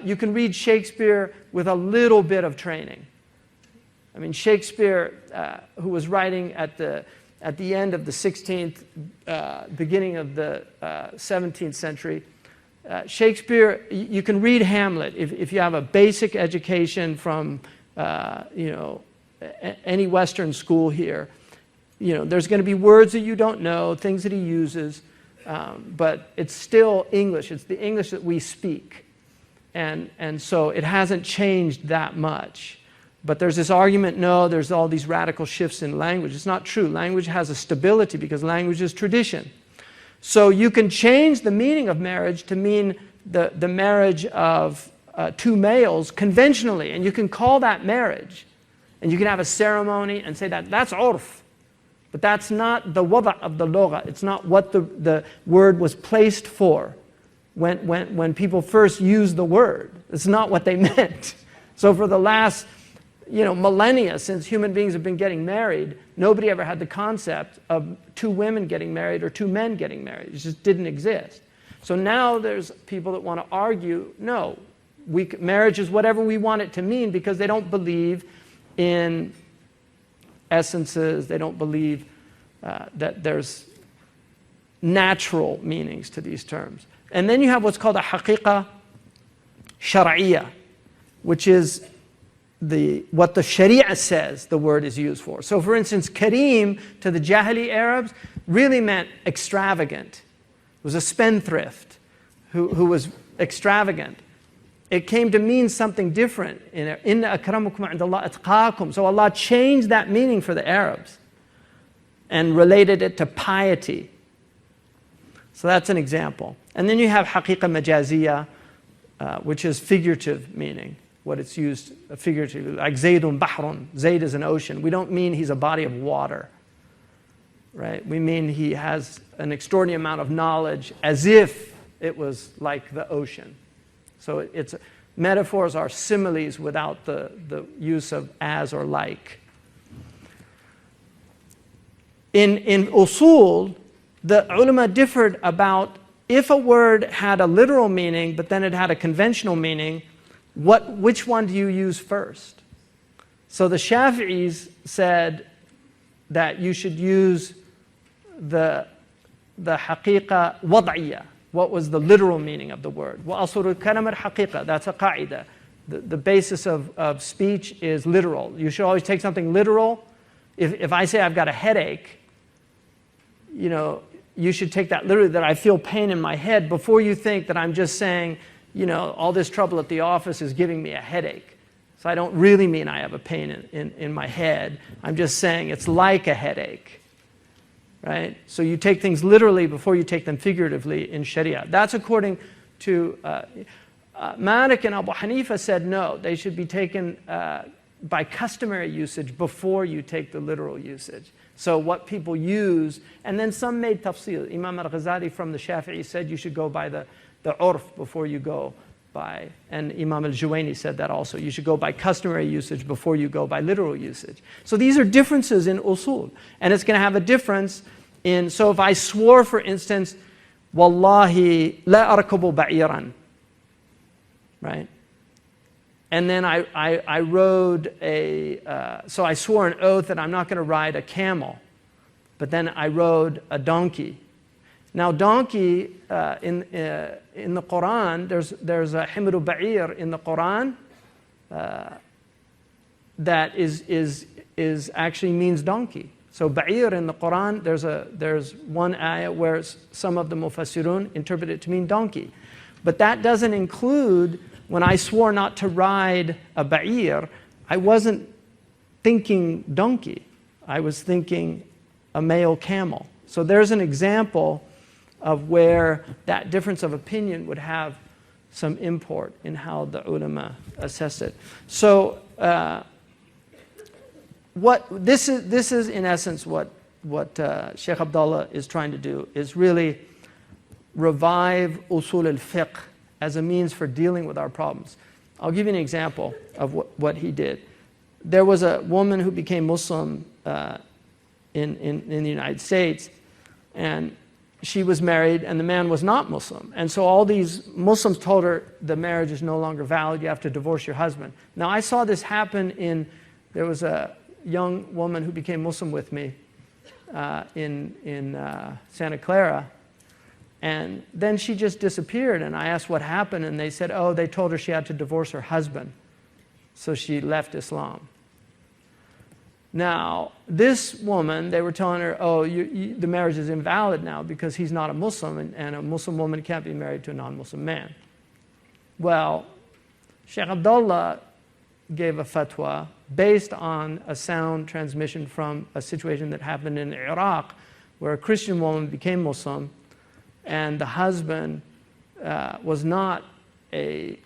B: You can read Shakespeare with a little bit of training. I mean, Shakespeare, who was writing at the end of the 16th, beginning of the 17th century, Shakespeare, you can read Hamlet if you have a basic education from, any Western school here. There's going to be words that you don't know, things that he uses, but it's still English. It's the English that we speak. And so it hasn't changed that much. But there's this argument, no, there's all these radical shifts in language. It's not true. Language has a stability because language is tradition. So you can change the meaning of marriage to mean the marriage of two males conventionally, and you can call that marriage. And you can have a ceremony and say that's urf. But that's not the wada' of the lugha. It's not what the word was placed for when people first used the word. It's not what they meant. So for the last millennia, since human beings have been getting married, nobody ever had the concept of two women getting married or two men getting married. It just didn't exist. So now there's people that want to argue, no, marriage is whatever we want it to mean, because they don't believe in essences. They don't believe that there's natural meanings to these terms. And then you have what's called a haqiqa shar'iyya, which is what the Sharia says the word is used for. So for instance, Kareem to the Jahili Arabs really meant extravagant. It was a spendthrift who was extravagant. It came to mean something different. Inna akramakum 'inda Allah atqakum. So Allah changed that meaning for the Arabs and related it to piety. So that's an example. And then you have haqiqa majaziyya, which is figurative meaning. What it's used figuratively, like Zaydun Bahrun. Zayd is an ocean. We don't mean he's a body of water, right? We mean he has an extraordinary amount of knowledge, as if it was like the ocean. So metaphors are similes without the use of as or like. In usul, the ulama differed about if a word had a literal meaning, but then it had a conventional meaning, which one do you use first? So the Shafi'is said that you should use the haqiqa wad'iyya. What was the literal meaning of the word? وَأَصُلُ الْكَلَمَ الْحَقِيقَةِ. That's a qa'idah. The basis of speech is literal. You should always take something literal. If I say I've got a headache, you should take that literally, that I feel pain in my head, before you think that I'm just saying, all this trouble at the office is giving me a headache. So I don't really mean I have a pain in my head. I'm just saying it's like a headache, right? So you take things literally before you take them figuratively in Sharia. That's according to Malik and Abu Hanifa said no, they should be taken by customary usage before you take the literal usage. So what people use, and then some made tafsil. Imam al-Ghazali from the Shafi'i said you should go by the urf before you go by, and Imam al-Juwayni said that also. You should go by customary usage before you go by literal usage. So these are differences in usul. And it's going to have a difference in, so if I swore, for instance, Wallahi la arkabu ba'iran, right? And then I rode so I swore an oath that I'm not going to ride a camel, but then I rode a donkey. Now, donkey in the Quran, there's a himru ba'ir in the Quran that is actually means donkey. So ba'ir in the Quran, there's one ayah where some of the mufassirun interpret it to mean donkey, but that doesn't include. When I swore not to ride a ba'ir, I wasn't thinking donkey. I was thinking a male camel. So there's an example of where that difference of opinion would have some import in how the ulama assess it. So this is in essence what Shaykh Abdullah is trying to do, is really revive usul al-fiqh as a means for dealing with our problems. I'll give you an example of what he did. There was a woman who became Muslim in the United States, and she was married and the man was not Muslim. And so all these Muslims told her the marriage is no longer valid, you have to divorce your husband. Now I saw this happen in There was a young woman who became Muslim with me in Santa Clara, and then she just disappeared, and I asked what happened, and they said, oh, they told her she had to divorce her husband, so she left Islam. Now, this woman, they were telling her, oh, the marriage is invalid now because he's not a Muslim, and a Muslim woman can't be married to a non-Muslim man. Well, Shaykh Abdullah gave a fatwa based on a sound transmission from a situation that happened in Iraq where a Christian woman became Muslim and the husband was not a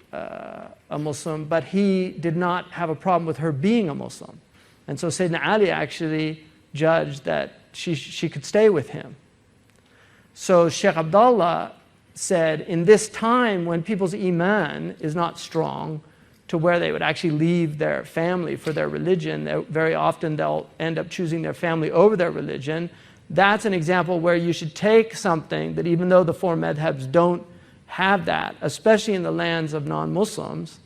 B: Muslim, but he did not have a problem with her being a Muslim. And so Sayyidina Ali actually judged that she could stay with him. So Shaykh Abdullah said, in this time when people's iman is not strong to where they would actually leave their family for their religion, very often they'll end up choosing their family over their religion. That's an example where you should take something that, even though the four madhabs don't have that, especially in the lands of non-Muslims,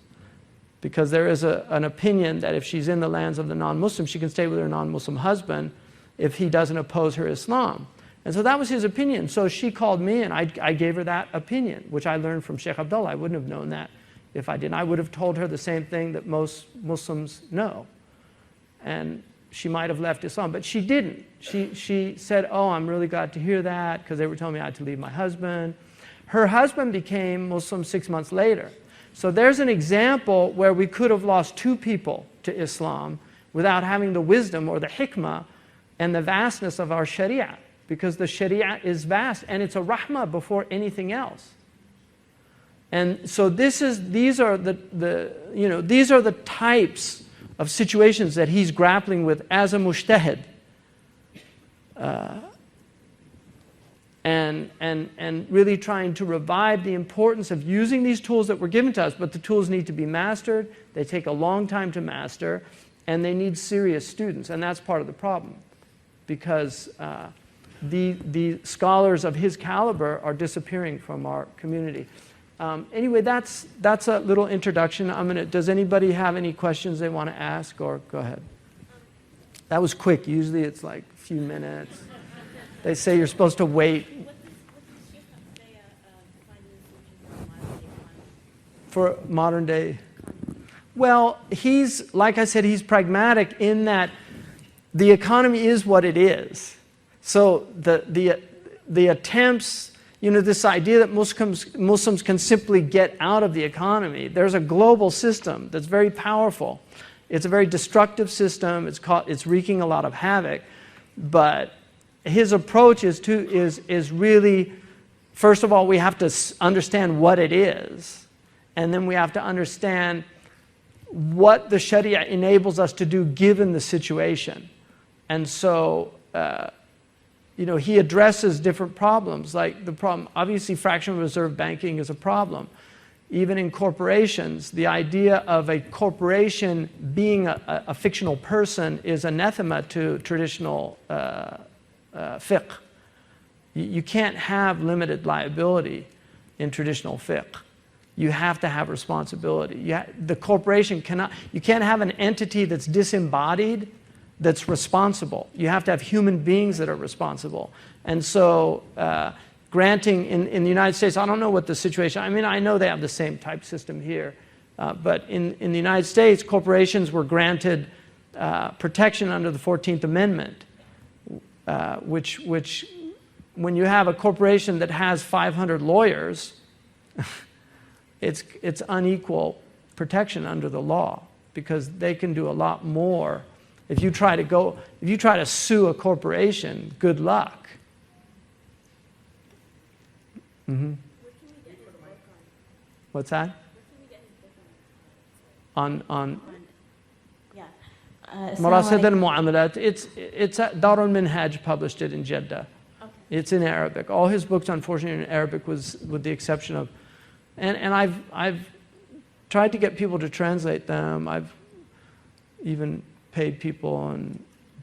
B: because there is an opinion that if she's in the lands of the non-Muslims, she can stay with her non-Muslim husband if he doesn't oppose her Islam. And so that was his opinion. So she called me, and I gave her that opinion, which I learned from Shaykh Abdullah. I wouldn't have known that if I didn't. I would have told her the same thing that most Muslims know. And she might have left Islam, but she didn't. She said, oh, I'm really glad to hear that, because they were telling me I had to leave my husband. Her husband became Muslim 6 months later. So there's an example where we could have lost two people to Islam without having the wisdom or the hikmah and the vastness of our sharia, because the sharia is vast and it's a rahmah before anything else. And so these are the types of situations that he's grappling with as a mujtahid. And really trying to revive the importance of using these tools that were given to us, but the tools need to be mastered. They take a long time to master, and they need serious students, and that's part of the problem, because the scholars of his caliber are disappearing from our community. Anyway, that's a little introduction. Does anybody have any questions they want to ask, or go ahead? That was quick. Usually it's like a few minutes. They say you're supposed to wait. For modern day? Well, like I said, he's pragmatic in that the economy is what it is. So the attempts, this idea that Muslims can simply get out of the economy, there's a global system that's very powerful. It's a very destructive system. It's wreaking a lot of havoc. But his approach is really, first of all, we have to understand what it is. And then we have to understand what the Sharia enables us to do given the situation. And so, he addresses different problems. Like the problem, obviously fractional reserve banking is a problem. Even in corporations, the idea of a corporation being a fictional person is anathema to traditional fiqh. You can't have limited liability in traditional fiqh. You have to have responsibility. The corporation cannot, you can't have an entity that's disembodied that's responsible. You have to have human beings that are responsible. And so granting in the United States, I don't know what the situation, I know they have the same type system here, but in the United States, corporations were granted protection under the 14th Amendment, which when you have a corporation that has 500 lawyers, it's unequal protection under the law, because they can do a lot more. If you try to sue a corporation, good luck. Mm-hmm. What's that? On Marasid al-Mu'amalat. It's Darul Minhaj published it in Jeddah. Okay. It's in Arabic. All his books, unfortunately, in Arabic, with the exception of, and I've tried to get people to translate them. I've even paid people,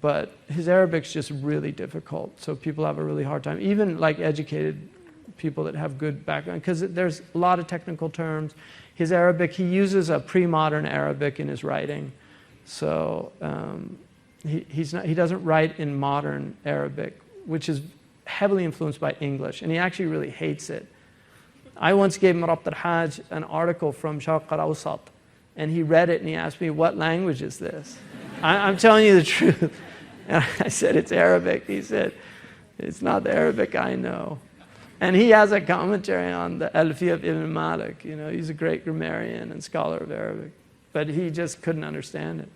B: but his Arabic's just really difficult. So people have a really hard time, even like educated people that have good background, because there's a lot of technical terms. His Arabic, he uses a pre-modern Arabic in his writing. So he doesn't write in modern Arabic, which is heavily influenced by English, and he actually really hates it. I once gave Rabt al-Hajj an article from Sharq al-Awsat, and he read it and he asked me, what language is this? I'm telling you the truth. And I said, it's Arabic. He said, it's not the Arabic I know. And he has a commentary on the Alfiya of Ibn Malik. You know, he's a great grammarian and scholar of Arabic, but he just couldn't understand it.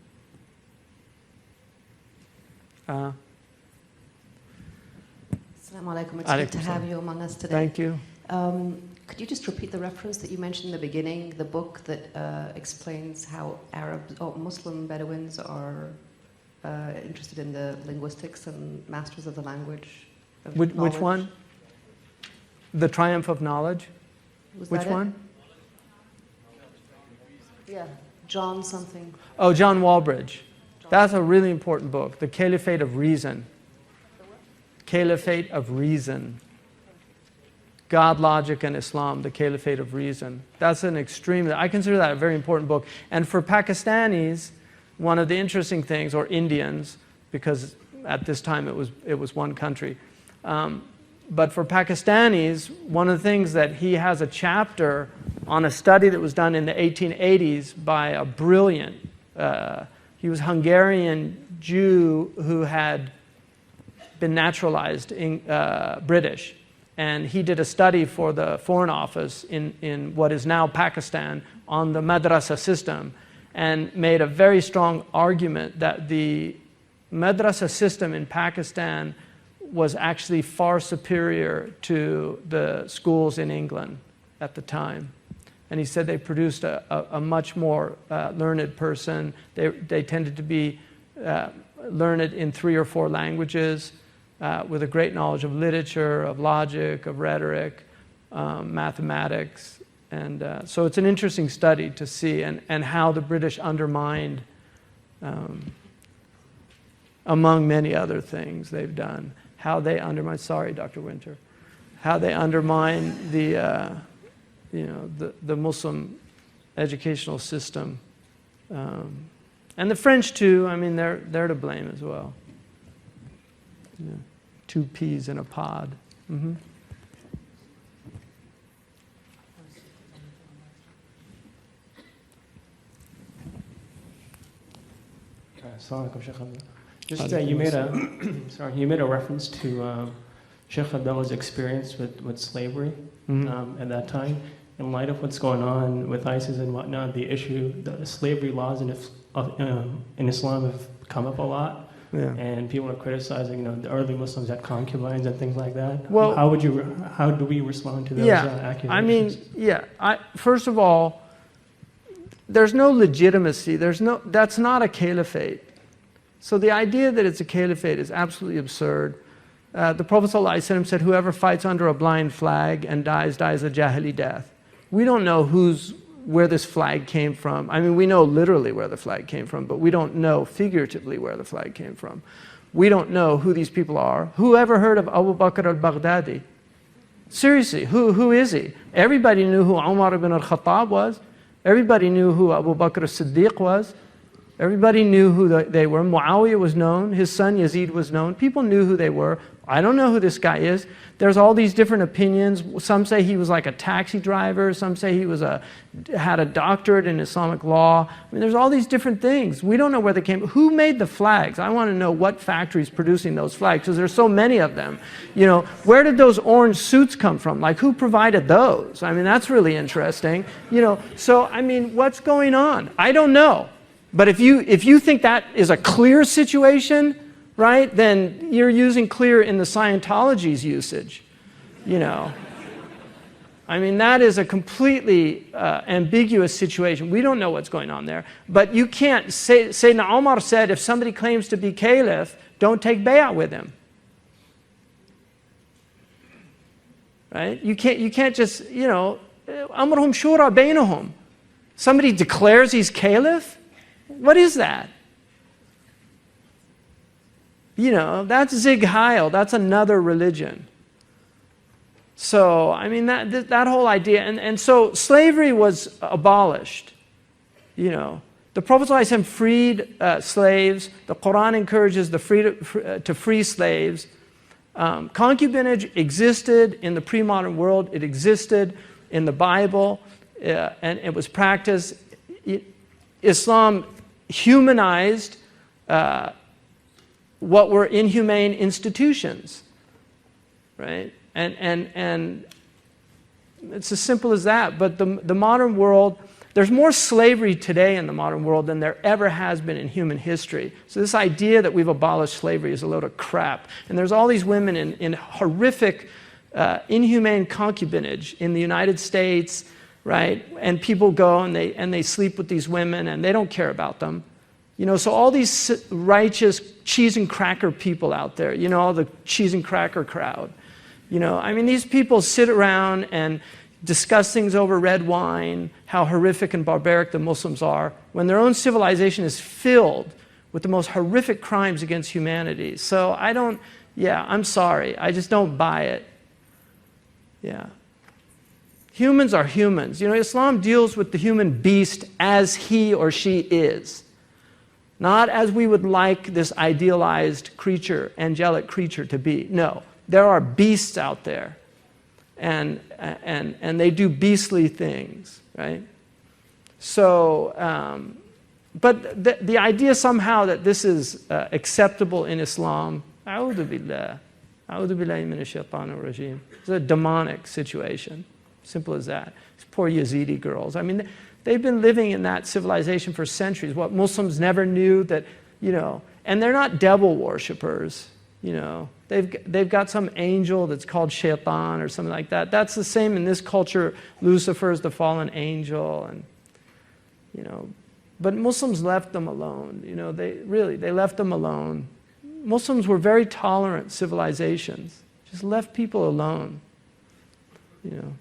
C: Assalamu alaikum. It's good to have you among us today.
B: Thank you.
C: Could you just repeat the reference that you mentioned in the beginning, the book that explains how Muslim Bedouins are interested in the linguistics and masters of the language?
B: Which one? The Triumph of Knowledge? Which one?
C: Yeah, John something.
B: Oh, John Walbridge. That's a really important book, The Caliphate of Reason. Caliphate of Reason. God, Logic, and Islam, The Caliphate of Reason. That's an extremely, I consider that a very important book. And for Pakistanis, one of the interesting things, or Indians, because at this time it was one country, but for Pakistanis, one of the things that he has a chapter on a study that was done in the 1880s by a brilliant, he was Hungarian Jew who had been naturalized in, British. And he did a study for the Foreign Office in what is now Pakistan on the madrasa system, and made a very strong argument that the madrasa system in Pakistan was actually far superior to the schools in England at the time. And he said they produced a much more learned person. They tended to be learned in 3 or 4 languages, with a great knowledge of literature, of logic, of rhetoric, mathematics. And so it's an interesting study to see, and how the British undermined, among many other things they've done, how they undermine, sorry, Dr. Winter, how they undermine the, the Muslim educational system. And the French too, I mean, they're to blame as well. Yeah. 2 peas in a pod. Mm-hmm.
D: Assalamu alaikum, Shaykh Hamza. Just you made a reference to Shaykh Abdullah's experience with slavery at that time. In light of what's going on with ISIS and whatnot, the slavery laws in Islam have come up a lot. Yeah. And people are criticizing, the early Muslims had concubines and things like that. Well, how do we respond to those accusations?
B: I mean, first of all, there's no legitimacy. That's not a caliphate. So the idea that it's a caliphate is absolutely absurd. The Prophet ﷺ said, whoever fights under a blind flag and dies a jahili death. We don't know where this flag came from. I mean, we know literally where the flag came from, but we don't know figuratively where the flag came from. We don't know who these people are. Who ever heard of Abu Bakr al-Baghdadi? Seriously, who is he? Everybody knew who Umar ibn al-Khattab was. Everybody knew who Abu Bakr as-Siddiq was. Everybody knew who they were. Muawiyah was known. His son Yazid was known. People knew who they were. I don't know who this guy is. There's all these different opinions. Some say he was like a taxi driver. Some say he had a doctorate in Islamic law. I mean, there's all these different things. We don't know where they came. Who made the flags? I want to know what factory is producing those flags, because there's so many of them. Where did those orange suits come from? Like, who provided those? I mean, that's really interesting. So I mean, what's going on? I don't know. But if you think that is a clear situation, right, then you're using clear in the Scientology's usage, I mean, that is a completely ambiguous situation. We don't know what's going on there. But you can't say, Sayyidina Umar said, if somebody claims to be caliph, don't take bay'ah with him. Right? You can't just, amrhum shura bainahum. Somebody declares he's caliph? What is that? That's Zig Heil. That's another religion. So, I mean, that whole idea. And so slavery was abolished. The Prophet ﷺ freed slaves. The Quran encourages to free slaves. Concubinage existed in the pre-modern world. It existed in the Bible, and it was practiced. Islam humanized what were inhumane institutions, right? And it's as simple as that. But the modern world, there's more slavery today in the modern world than there ever has been in human history. So this idea that we've abolished slavery is a load of crap. And there's all these women in horrific, inhumane concubinage in the United States, right? And people go and they sleep with these women and they don't care about them. You know, so all these righteous cheese and cracker people out there, you know, all the cheese and cracker crowd. You know, I mean, these people sit around and discuss things over red wine, how horrific and barbaric the Muslims are, when their own civilization is filled with the most horrific crimes against humanity. So I'm sorry, I just don't buy it. Yeah. Humans are humans. You know, Islam deals with the human beast as he or she is, not as we would like this idealized creature, angelic creature to be. No, there are beasts out there. And they do beastly things, right? So, but the idea somehow that this is acceptable in Islam, a'udhu billah minash shaitanir rajim. It's a demonic situation, simple as that. These poor Yazidi girls. I mean, they've been living in that civilization for centuries. What Muslims never knew that, you know, and they're not devil worshippers, you know. They've got some angel that's called Shaitan or something like that. That's the same in this culture. Lucifer is the fallen angel, and you know, but Muslims left them alone. You know, they left them alone. Muslims were very tolerant civilizations. Just left people alone. You know,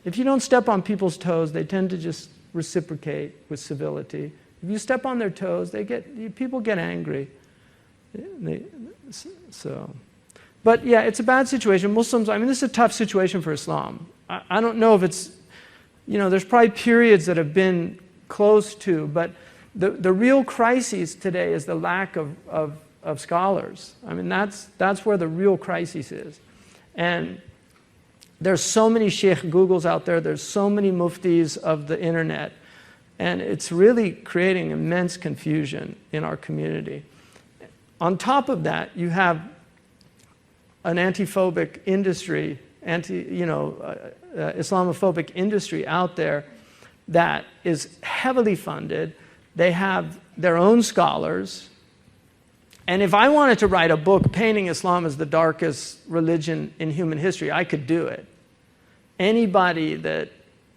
B: if you don't step on people's toes, they tend to just reciprocate with civility. If you step on their toes, people get angry. But yeah, it's a bad situation. Muslims, I mean, this is a tough situation for Islam. I don't know if it's, you know, there's probably periods that have been close to, but the real crisis today is the lack of scholars. I mean, that's where the real crisis is. And there's so many Sheikh Googles out there, there's so many muftis of the internet, and it's really creating immense confusion in our community. On top of that, you have an anti-phobic industry, Islamophobic industry out there that is heavily funded. They have their own scholars. And if I wanted to write a book painting Islam as the darkest religion in human history, I could do it. Anybody that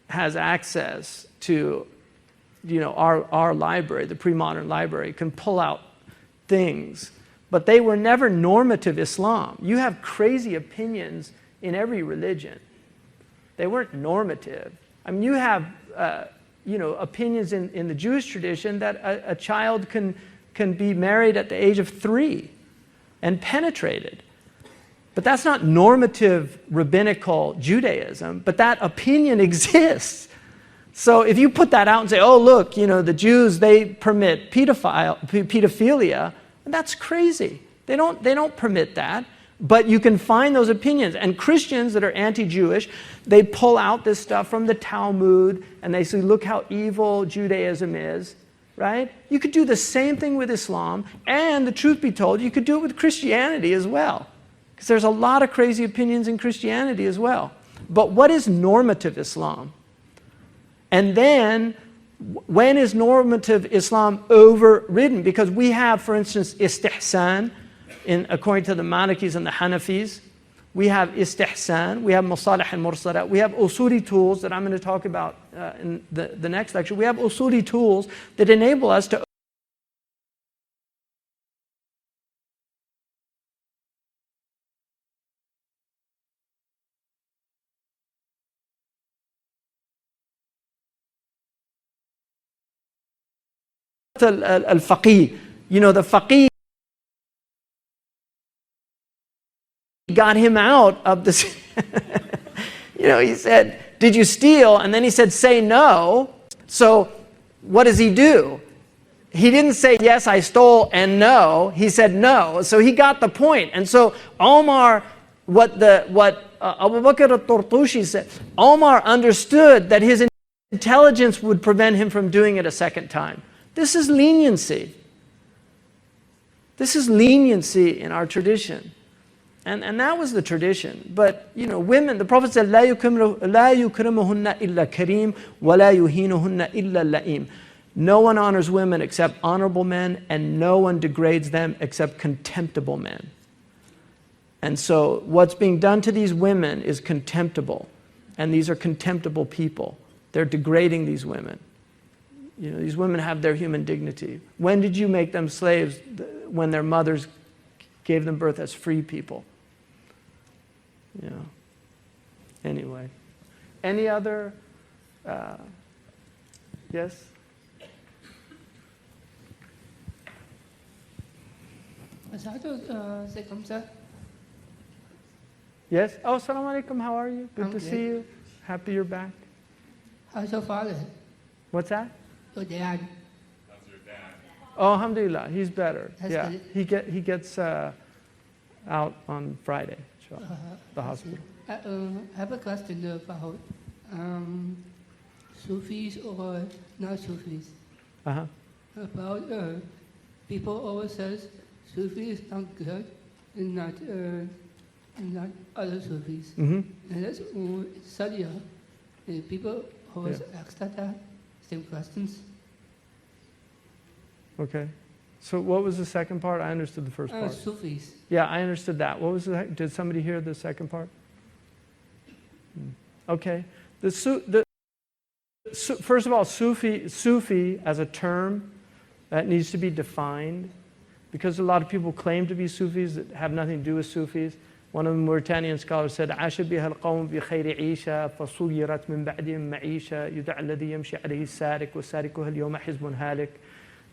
B: has access to, you know, our library, the pre-modern library, can pull out things. But they were never normative Islam. You have crazy opinions in every religion. They weren't normative. I mean, you have opinions in the Jewish tradition that a child can be married at the age of 3 and penetrated. But that's not normative rabbinical Judaism, but that opinion exists. So if you put that out and say, oh, look, you know, the Jews, they permit pedophilia, that's crazy. They don't permit that. But you can find those opinions. And Christians that are anti-Jewish, they pull out this stuff from the Talmud and they say, look how evil Judaism is, right? You could do the same thing with Islam, and the truth be told, you could do it with Christianity as well. Because there's a lot of crazy opinions in Christianity as well. But what is normative Islam? And then, when is normative Islam overridden? Because we have, for instance, istihsan, according to the Malikis and the Hanafis. We have istihsan, we have masalih al-mursalat, we have usuli tools that I'm going to talk about in the next lecture. We have usuli tools that enable us to al-faqih. You know, the faqih got him out of this. You know, he said, did you steal? And then he said, say no. So what does he do? he didn't say, yes, I stole, and no. He said no. So he got the point. And so Omar, what Abu Bakr al-Tartushi said, Omar understood that his intelligence would prevent him from doing it a second time. This is leniency. This is leniency in our tradition. And that was the tradition. But, you know, women, the Prophet said, لا يكرمهن إلا كريم ولا يهينهن إلا لئيم. No one honors women except honorable men, and no one degrades them except contemptible men. And so what's being done to these women is contemptible. And these are contemptible people. They're degrading these women. You know, these women have their human dignity. When did you make them slaves? When their mothers gave them birth as free people. You know. Anyway. Any other? Yes?
E: Shaykh Hamza.
B: Yes? Oh, assalamu alaikum, how are you? Good
E: I'm
B: to
E: good.
B: see you. Happy you're back.
E: How's your father?
B: What's that?
E: Your dad?
B: Oh, alhamdulillah, he's better.
E: That's
B: Yeah,
E: good.
B: he gets out on Friday, inshallah, the hospital.
E: I have a question about Sufis or not Sufis.
B: Uh-huh.
E: About people always says Sufi is not good and not other Sufis.
B: Mm-hmm.
E: And that's Sadia. People always ask that same questions.
B: Okay. So what was the second part? I understood the first part.
E: Sufis.
B: Yeah, I understood that. What was the? Did somebody hear the second part? Okay. First of all, Sufi as a term, that needs to be defined, because a lot of people claim to be Sufis that have nothing to do with Sufis. One of the Mauritanian scholars said, عاش بها القوم بخير عيشة فصيرت من بعدهم معيشة يدعى الذي يمشي عليه السارق وسارقها اليوم حزب هالك.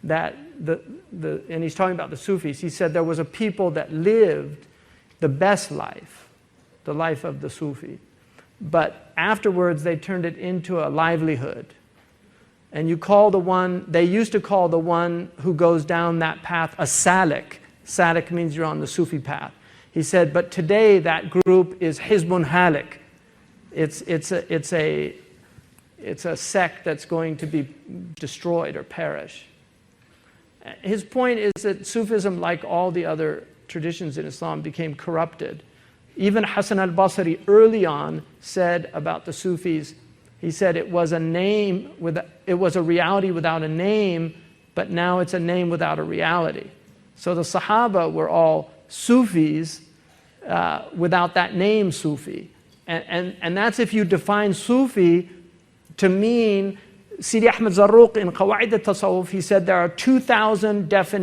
B: That and he's talking about the Sufis. He said there was a people that lived the best life, the life of the Sufi. But afterwards they turned it into a livelihood. And you call they used to call the one who goes down that path a salik. Salik means you're on the Sufi path. He said, but today that group is Hizbun Halik. It's a sect that's going to be destroyed or perish. His point is that Sufism, like all the other traditions in Islam, became corrupted. Even Hassan al-Basri early on said about the Sufis, he said it was a reality without a name, but now it's a name without a reality. So the Sahaba were all Sufis without that name Sufi. And that's if you define Sufi to mean, Sidi Ahmed Zarruq in Qawaid al-Tasawwuf, he said there are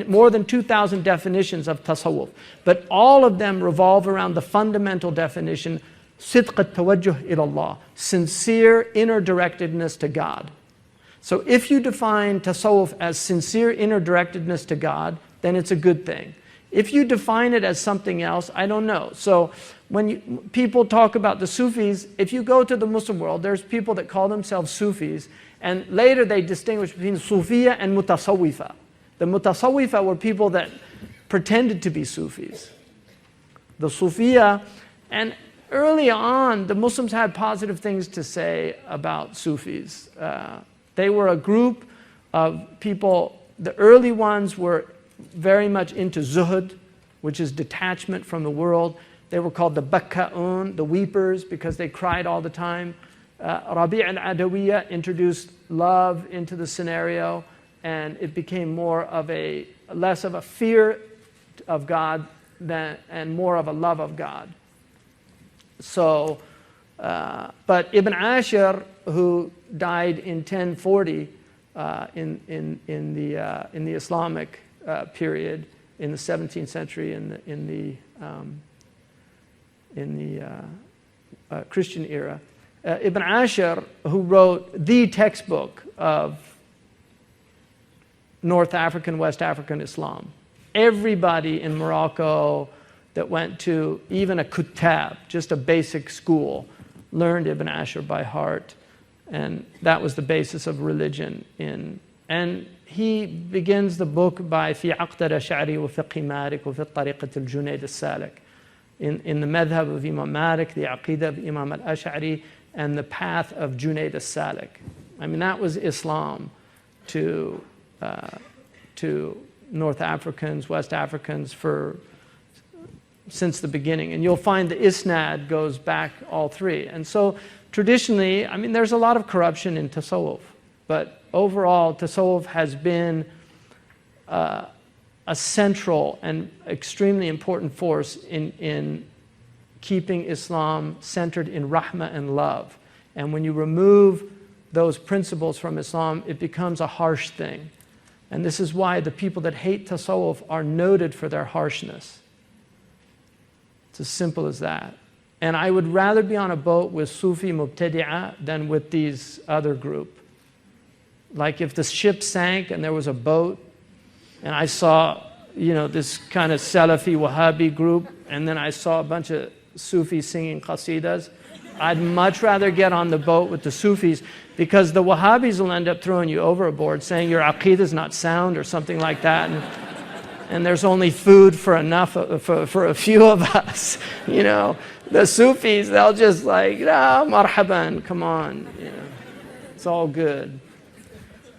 B: more than 2,000 definitions of Tasawwuf. But all of them revolve around the fundamental definition, Sidq al-Tawajjuh ila Allah, sincere inner directedness to God. So if you define Tasawwuf as sincere inner directedness to God, then it's a good thing. If you define it as something else, I don't know. So when people talk about the Sufis, if you go to the Muslim world, there's people that call themselves Sufis, and later they distinguish between Sufiya and Mutasawwifa. The Mutasawwifa were people that pretended to be Sufis. The Sufiya, and early on, the Muslims had positive things to say about Sufis. They were a group of people, the early ones were very much into zuhud, which is detachment from the world. They were called the bakka'un, the weepers, because they cried all the time. Rabi' al-Adawiyya introduced love into the scenario, and it became less of a fear of God and more of a love of God. So, but Ibn Ashir, who died in 1040 in the Islamic period, in the 17th century, in the Christian era, Ibn Ashir, who wrote the textbook of North African, West African Islam. Everybody in Morocco that went to even a kutab, just a basic school, learned Ibn Ashir by heart. And that was the basis of religion in And he begins the book by في عقد الأشعري وفقه مالك وفي طريقة الجنيد السالك. In the madhab of Imam Malik, the aqidah of Imam al-Ash'ari, and the path of Junayd al-Salik. I mean, that was Islam to North Africans, West Africans since the beginning. And you'll find the isnad goes back all three. And so traditionally, I mean, there's a lot of corruption in tasawwuf, but overall, tasawwuf has been a central and extremely important force in keeping Islam centered in rahmah and love. And when you remove those principles from Islam, it becomes a harsh thing. And this is why the people that hate tasawwuf are noted for their harshness. It's as simple as that. And I would rather be on a boat with Sufi Mubtadi'ah than with these other group. Like if the ship sank and there was a boat, and I saw, this kind of Salafi Wahhabi group, and then I saw a bunch of Sufis singing qasidas, I'd much rather get on the boat with the Sufis, because the Wahhabis will end up throwing you overboard, saying your aqidah is not sound or something like that, and there's only food for a few of us. The Sufis, they'll just marhaban, come on, it's all good.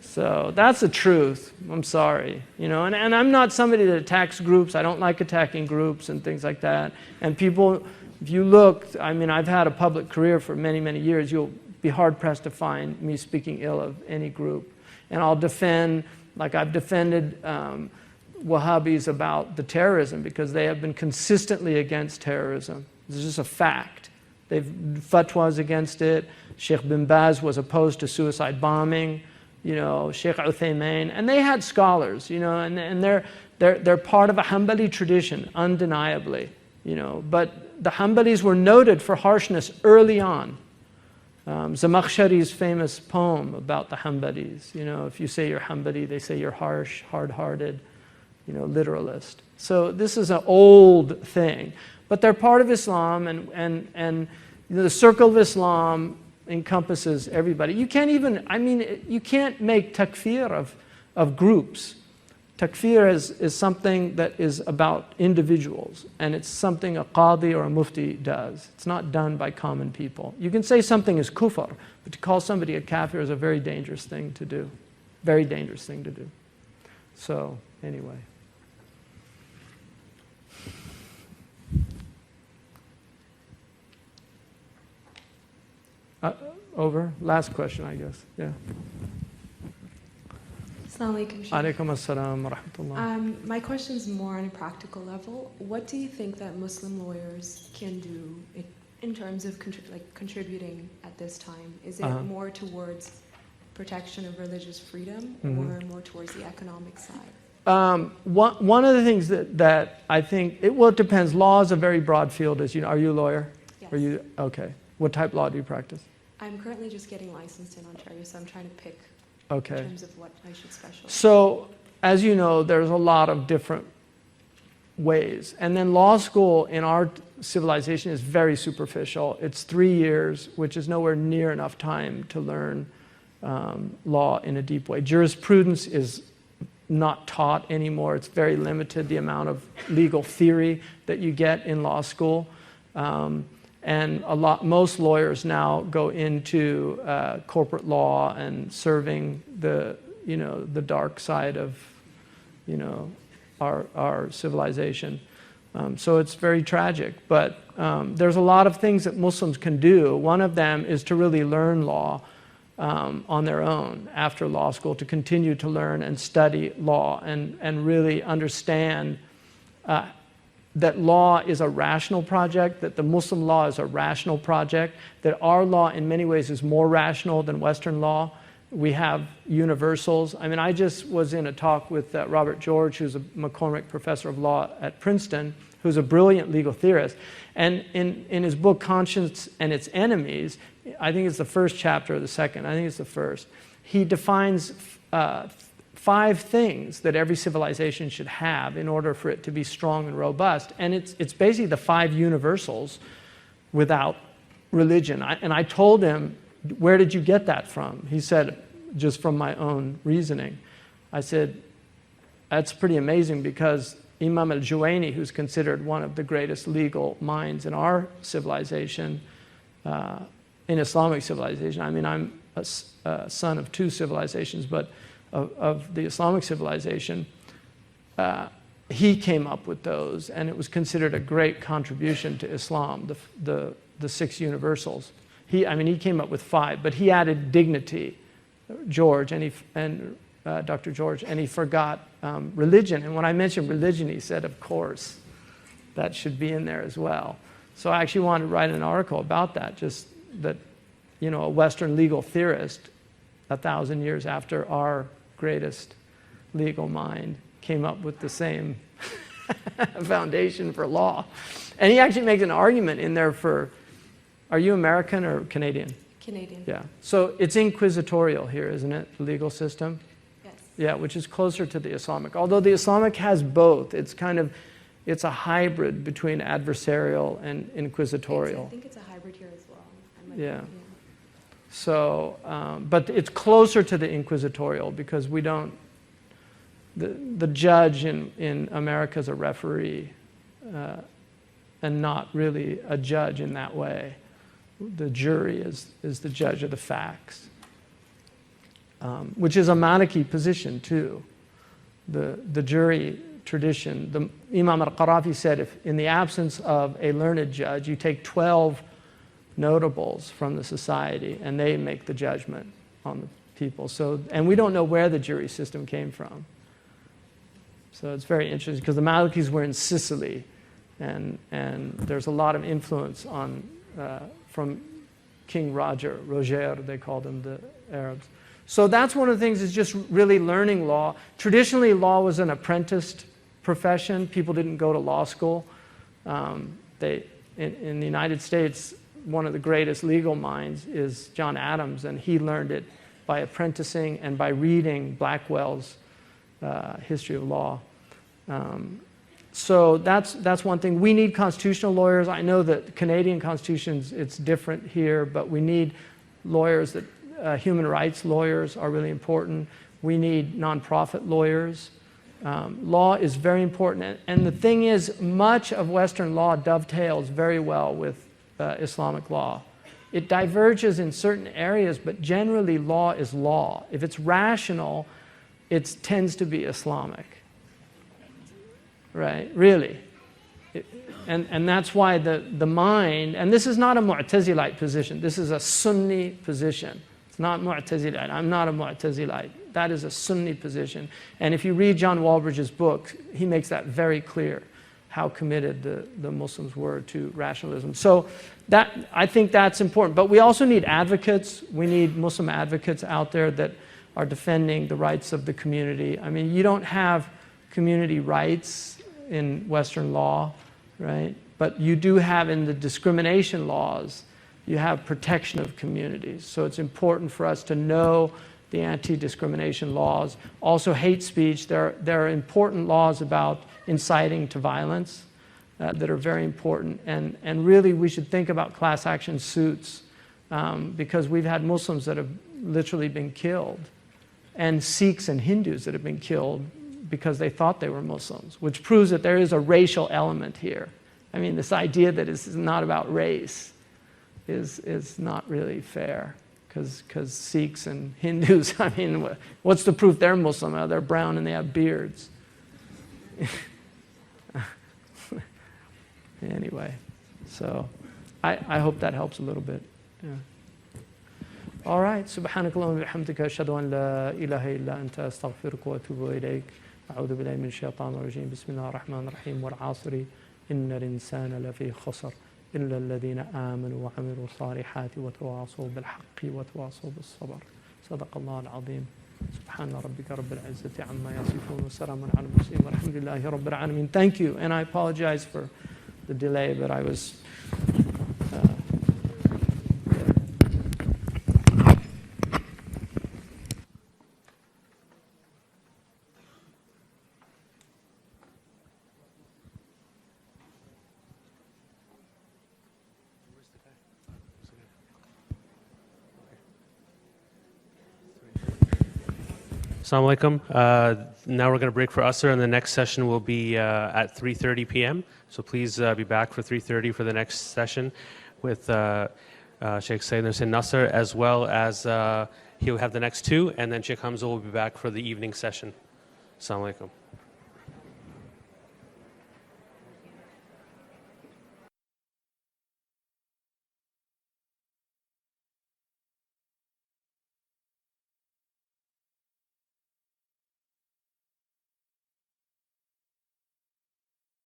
B: So that's the truth. I'm sorry, and I'm not somebody that attacks groups. I don't like attacking groups and things like that. And people, if you look, I mean, I've had a public career for many, many years. You'll be hard-pressed to find me speaking ill of any group. And I'll defend, like I've defended Wahhabis about the terrorism, because they have been consistently against terrorism. This is just a fact. They've fatwas against it. Sheikh bin Baz was opposed to suicide bombing. Shaykh Uthaymeen, and they had scholars, and they're part of a Hanbali tradition, undeniably, but the Hanbalis were noted for harshness early on. Zamakhshari's famous poem about the Hanbalis, if you say you're Hanbali, they say you're harsh, hard-hearted, literalist. So this is an old thing, but they're part of Islam, and the circle of Islam encompasses everybody. You can't even, you can't make takfir of groups. Takfir is something that is about individuals, and it's something a qadi or a mufti does. It's not done by common people. You can say something is kufr, but to call somebody a kafir is a very dangerous thing to do. Very dangerous thing to do. So, anyway. Over. Last question, I guess. Yeah.
F: Assalamu alaikum.
B: Alaikum assalam wa rahmatullah.
F: My question is more on a practical level. What do you think that Muslim lawyers can do in terms of contributing at this time? Is it more towards protection of religious freedom, or more towards the economic side?
B: One of the things that I think, it depends. Law is a very broad field, as you know. Are you a lawyer?
F: Yes.
B: Are you, okay. What type of law do you practice?
F: I'm currently just getting licensed in Ontario, so I'm trying to pick in terms of what I should specialize.
B: So, as you know, there's a lot of different ways. And then law school in our civilization is very superficial. It's 3 years, which is nowhere near enough time to learn law in a deep way. Jurisprudence is not taught anymore. It's very limited, the amount of legal theory that you get in law school. And most lawyers now go into corporate law and serving the dark side of, our civilization. So it's very tragic. But there's a lot of things that Muslims can do. One of them is to really learn law on their own after law school, to continue to learn and study law and really understand that law is a rational project, that the Muslim law is a rational project, that our law in many ways is more rational than Western law. We have universals. I just was in a talk with Robert George, who's a McCormick professor of law at Princeton, who's a brilliant legal theorist. And in his book, Conscience and Its Enemies, I think it's the first chapter or the second, I think it's the first, he defines 5 things that every civilization should have in order for it to be strong and robust. And it's basically the 5 universals without religion. And I told him, where did you get that from? He said, just from my own reasoning. I said, that's pretty amazing because Imam al-Juwayni, who's considered one of the greatest legal minds in our civilization, in Islamic civilization. I mean, I'm a son of two civilizations, but of the Islamic civilization, he came up with those, and it was considered a great contribution to Islam, the six universals. He came up with five, but he added dignity, George, Dr. George, and he forgot religion. And when I mentioned religion, he said, of course, that should be in there as well. So I actually wanted to write an article about that, just that, a Western legal theorist, 1,000 years after our greatest legal mind, came up with the same foundation for law. And he actually makes an argument in there for, are you American or Canadian?
F: Canadian.
B: Yeah. So it's inquisitorial here, isn't it? The legal system?
F: Yes.
B: Yeah, which is closer to the Islamic. Although the Islamic has both. It's a hybrid between adversarial and inquisitorial.
F: I think it's a hybrid here as well.
B: Yeah. So, but it's closer to the inquisitorial because we don't, the judge in America is a referee and not really a judge in that way. The jury is the judge of the facts, which is a Maliki position too. The jury tradition, the Imam al-Qarafi said, if in the absence of a learned judge, you take 12 notables from the society and they make the judgment on the people. So, and we don't know where the jury system came from. So it's very interesting because the Malikis were in Sicily, and there's a lot of influence on from King Roger, they called him, the Arabs. So that's one of the things, is just really learning law. Traditionally, law was an apprenticed profession. People didn't go to law school. In the United States, one of the greatest legal minds is John Adams, and he learned it by apprenticing and by reading Blackwell's History of Law. So that's one thing. We need constitutional lawyers. I know that Canadian constitutions, it's different here, but we need lawyers that, human rights lawyers are really important. We need nonprofit lawyers. Law is very important. And the thing is, much of Western law dovetails very well with Islamic law. It diverges in certain areas, but generally law is law. If it's rational, it tends to be Islamic. Right, really. And that's why the mind, and this is not a Mu'tazilite position, this is a Sunni position. It's not Mu'tazilite. I'm not a Mu'tazilite. That is a Sunni position. And if you read John Walbridge's book, he makes that very clear, how committed the Muslims were to rationalism. So I think that's important. But we also need advocates. We need Muslim advocates out there that are defending the rights of the community. I mean, you don't have community rights in Western law, right? But you do have in the discrimination laws, you have protection of communities. So it's important for us to know the anti-discrimination laws. Also hate speech, there are important laws about inciting to violence that are very important. And really we should think about class action suits because we've had Muslims that have literally been killed, and Sikhs and Hindus that have been killed because they thought they were Muslims, which proves that there is a racial element here. I mean, this idea that it's not about race is not really fair, because Sikhs and Hindus, I mean, what's the proof they're Muslim? Oh, they're brown and they have beards. Anyway, so I hope that helps a little bit. Yeah. All right. سبحانك اللهم وبحمدك أشهد أن لا إله إلا أنت أستغفرك وأتوب إليك. أعوذ بالله من الشيطان الرجيم. بسم الله الرحمن الرحيم. والعصر إن الإنسان لفي خسر إلا الذين آمنوا وعملوا الصالحات وتواصوا بالحق وتواصوا بالصبر. صدق الله العظيم. سبحان ربك رب العزة عما يصفون وسلام على المرسلين والحمد لله رب العالمين. Thank you, and I apologize for the delay, but I was
G: Assalamu alaikum. Now we're going to break for Asr, and the next session will be at 3:30 p.m. So please be back for 3:30 for the next session with Sheikh Sayyid Hussein Nasser, as well as he'll have the next two, and then Shaykh Hamza will be back for the evening session. Assalamu alaikum.